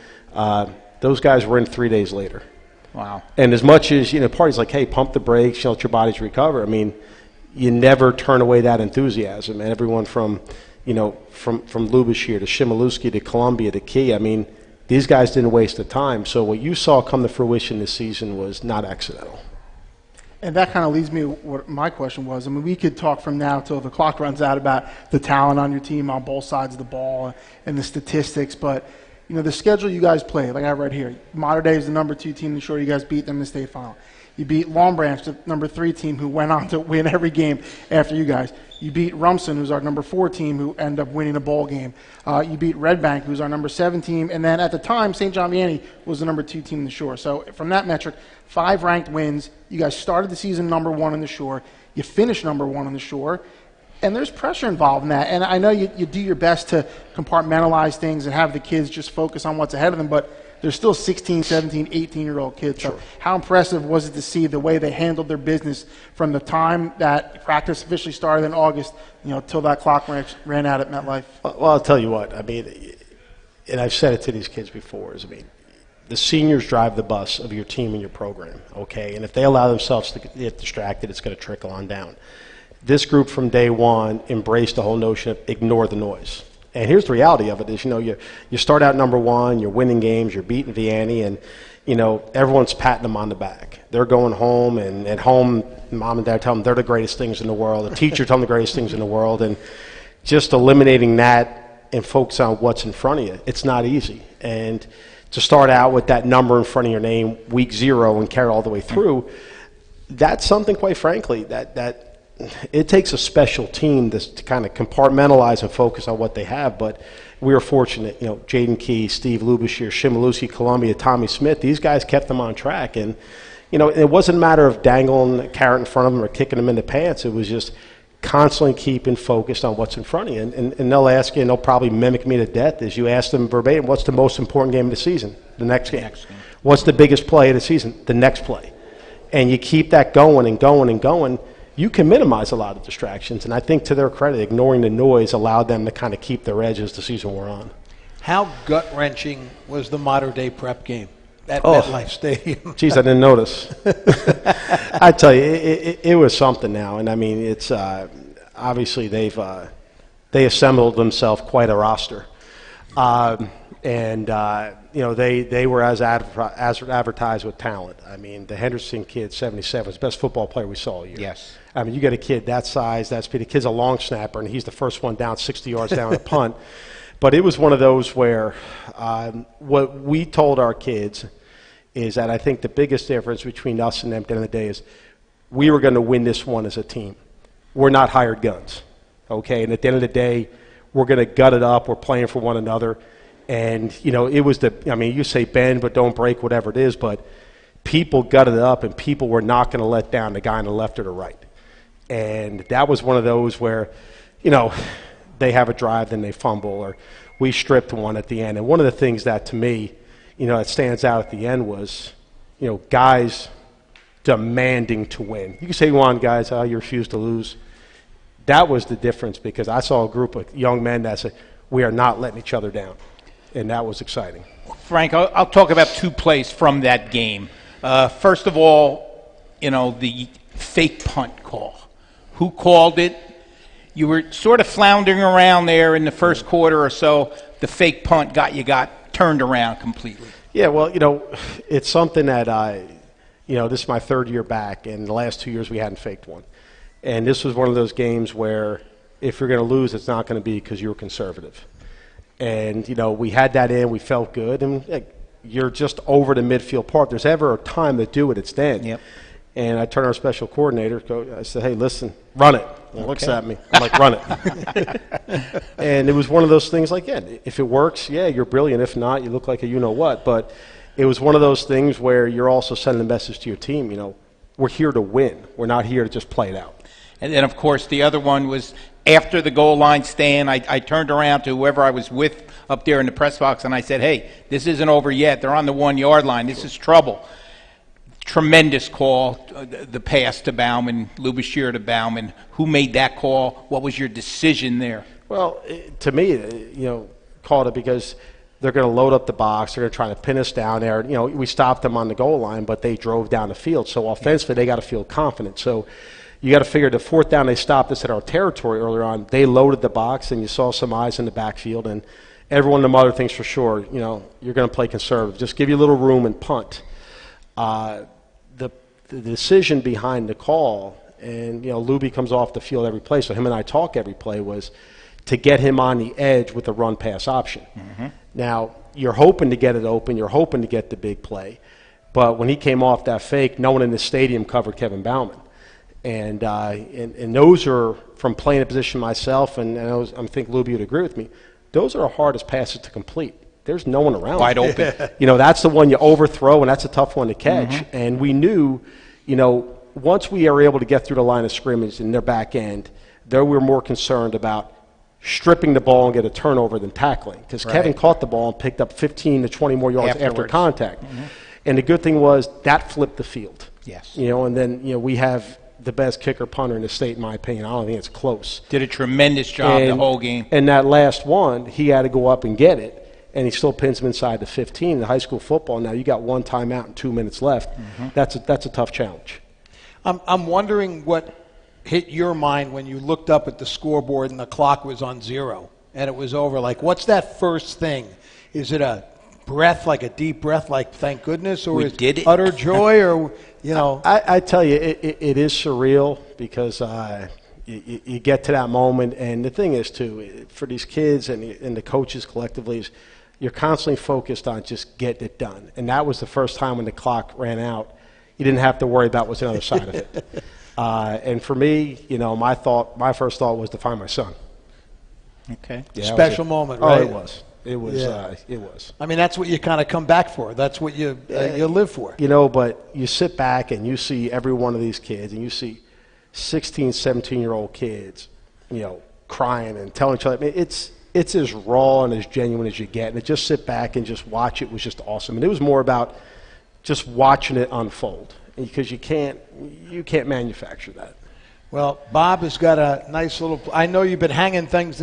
Those guys were in 3 days later. Wow. And as much as, you know, party's like, hey, pump the brakes, you know, let your bodies recover. I mean, you never turn away that enthusiasm. And everyone from, you know, from Lubashir to Shimilewski to Columbia to Key, I mean, these guys didn't waste the time. So what you saw come to fruition this season was not accidental. And that kind of leads me to what my question was. I mean, we could talk from now till the clock runs out about the talent on your team on both sides of the ball and the statistics, but you know, the schedule you guys play, like I read here, Mater Dei is the number 2 team. Sure, you guys beat them in the state final. You beat Long Branch, the number 3 team, who went on to win every game after you guys. You beat Rumson, who's our number 4 team, who ended up winning a bowl game. You beat Red Bank, who's our number 7 team. And then at the time, St. John Vianney was the number 2 team in the Shore. So from that metric, 5 ranked wins. You guys started the season number 1 in the Shore. You finished number 1 in the Shore. And there's pressure involved in that. And I know you do your best to compartmentalize things and have the kids just focus on what's ahead of them, but there's still 16, 17, 18-year-old kids. Sure. So how impressive was it to see the way they handled their business from the time that practice officially started in August, you know, till that clock ran out at MetLife? Well, I'll tell you what. I mean, and I've said it to these kids before, is, I mean, the seniors drive the bus of your team and your program, okay? And if they allow themselves to get distracted, it's going to trickle on down. This group from day one embraced the whole notion of ignore the noise. And here's the reality of it is, you know, you start out number 1, you're winning games, you're beating Vianney, and, you know, everyone's patting them on the back. They're going home, and at home, mom and dad tell them they're the greatest things in the world. The teacher tell them the greatest things in the world. And just eliminating that and focus on what's in front of you, it's not easy. And to start out with that number in front of your name, week 0, and carry all the way through, that's something, quite frankly, that it takes a special team to kind of compartmentalize and focus on what they have. But we were fortunate, you know, Jaden Key, Steve Lubashir, Shimilewski, Columbia, Tommy Smith, these guys kept them on track. And, you know, it wasn't a matter of dangling a carrot in front of them or kicking them in the pants. It was just constantly keeping focused on what's in front of you. And they'll ask you, and they'll probably mimic me to death, as you ask them verbatim, what's the most important game of the season? The next game. What's the biggest play of the season? The next play. And you keep that going and going and going. You can minimize a lot of distractions, and I think to their credit, ignoring the noise allowed them to kind of keep their edge as the season wore on. How gut-wrenching was the Mater Dei prep game at MetLife Stadium? Geez, I didn't notice. I tell you, it was something now, and I mean, it's obviously they assembled themselves quite a roster, you know, they were as advertised with talent. I mean, the Henderson kid, 77, was the best football player we saw all year. Yes. I mean, you got a kid that size, that speed. The kid's a long snapper, and he's the first one down 60 yards down a punt. But it was one of those where what we told our kids is that I think the biggest difference between us and them at the end of the day is we were going to win this one as a team. We're not hired guns, okay? And at the end of the day, we're going to gut it up. We're playing for one another. And, you know, it was I mean, you say bend but don't break, whatever it is, but people gutted it up, and people were not going to let down the guy on the left or the right. And that was one of those where, you know, they have a drive, then they fumble, or we stripped one at the end. And one of the things that, to me, you know, that stands out at the end was, you know, guys demanding to win. You can say one, guys, you refuse to lose. That was the difference, because I saw a group of young men that said, we are not letting each other down. And that was exciting. Frank, I'll talk about 2 plays from that game. First of all, you know, the fake punt call. Who called it? You were sort of floundering around there in the first quarter or so. The fake punt got turned around completely. Yeah, well, you know, it's something that you know, this is my 3rd year back, and the last 2 years we hadn't faked one. And this was one of those games where if you're going to lose, it's not going to be because you were conservative. And, you know, we had that in. We felt good. And you're just over the midfield part. If there's ever a time to do it, it's then. Yep. And I turned to our special coordinator. I said, hey, listen, run it. He looks at me. I'm like, run it. And it was one of those things like, yeah, if it works, yeah, you're brilliant. If not, you look like a you-know-what. But it was one of those things where you're also sending a message to your team, you know, we're here to win. We're not here to just play it out. And then, of course, the other one was after the goal line stand. I turned around to whoever I was with up there in the press box, and I said, hey, this isn't over yet. They're on the 1 yard line. This is trouble. Tremendous call, the pass to Bauman, Lubashir to Bauman. Who made that call? What was your decision there? Well, to me, called it because they're going to load up the box. They're going to try to pin us down there. We stopped them on the goal line, but they drove down the field. So offensively, they got to feel confident. So you got to figure the fourth down, they stopped us at our territory earlier on. They loaded the box, and you saw some eyes in the backfield. And every one of them other things for sure, you're going to play conservative. Just give you a little room and punt. The decision behind the call, and, Luby comes off the field every play, so him and I talk every play, was to get him on the edge with the run-pass option. Mm-hmm. Now, you're hoping to get it open. You're hoping to get the big play. But when he came off that fake, no one in the stadium covered Kevin Bauman. And those are, from playing a position myself, and I think Luby would agree with me, those are the hardest passes to complete. There's no one around. Wide open. That's the one you overthrow, and that's a tough one to catch. Mm-hmm. And we knew, once we are able to get through the line of scrimmage in their back end, there we were more concerned about stripping the ball and get a turnover than tackling. Because Kevin caught the ball and picked up 15 to 20 more yards after contact. Mm-hmm. And the good thing was that flipped the field. Yes. And then, we have the best kicker punter in the state, in my opinion. I don't think it's close. Did a tremendous job the whole game. And that last one, he had to go up and get it. And he still pins him inside the 15. In high school football, now you got one timeout and 2 minutes left. Mm-hmm. That's a tough challenge. I'm wondering what hit your mind when you looked up at the scoreboard and the clock was on 0 and it was over. Like, what's that first thing? Is it a breath, like a deep breath, like thank goodness, or is it utter joy, or I tell you, it is surreal because you get to that moment, and the thing is too, for these kids and the coaches collectively, is you're constantly focused on just getting it done. And that was the first time when the clock ran out, you didn't have to worry about what's on the other side of it. And for me, my first thought was to find my son. Okay. Yeah, special moment, right? Oh, it was. It was. I mean, that's what you kind of come back for. That's what you live for. But you sit back and you see every one of these kids, and you see 16, 17-year-old kids, crying and telling each other. I mean, it's as raw and as genuine as you get. And to just sit back and just watch it was just awesome. And it was more about just watching it unfold, because you can't manufacture that. Well, Bob has got a nice little. I know you've been hanging things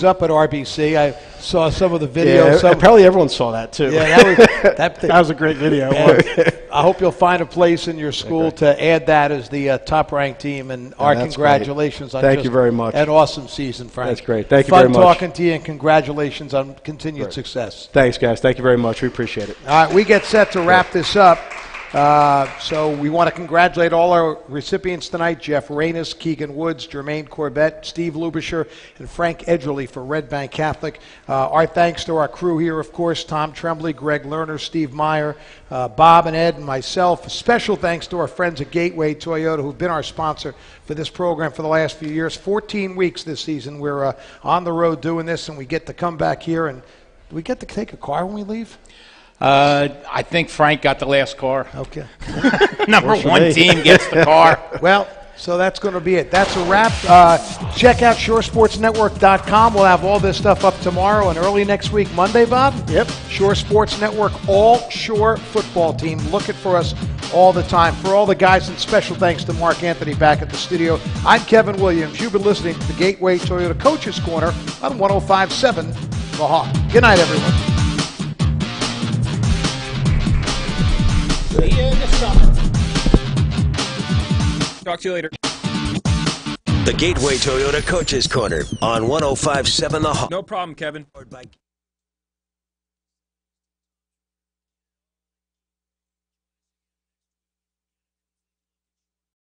up at RBC. I saw some of the videos. Yeah, probably everyone saw that too. Yeah, that was a great video. I hope you'll find a place in your school to add that as the top-ranked team. And our congratulations on Thank you very much. An awesome season, Frank. That's great. Thank you very much. Fun talking to you, and congratulations on continued success. Thanks, guys. Thank you very much. We appreciate it. All right, we get set to wrap this up. So we want to congratulate all our recipients tonight: Jeff Reynes, Keegan Woods, Jermaine Corbett, Steve Lubasher, and Frank Edgerly for Red Bank Catholic. Our thanks to our crew here, of course: Tom Tremblay, Greg Lerner, Steve Meyer, Bob and Ed, and myself. Special thanks to our friends at Gateway Toyota, who've been our sponsor for this program for the last few years. 14 weeks this season. We're on the road doing this, and we get to come back here. And do we get to take a car when we leave? I think Frank got the last car. Okay. Number one team gets the car. Well, so that's going to be it. That's a wrap. Check out ShoreSportsNetwork.com. We'll have all this stuff up tomorrow and early next week, Monday, Bob? Yep. Shore Sports Network, all Shore football team. Looking for us all the time. For all the guys, and special thanks to Mark Anthony back at the studio. I'm Kevin Williams. You've been listening to the Gateway Toyota Coaches Corner on 105.7 The Hawk. Good night, everyone. See you in the summer. Talk to you later. The Gateway Toyota Coaches Corner on 105.7 The Hawk. No problem, Kevin.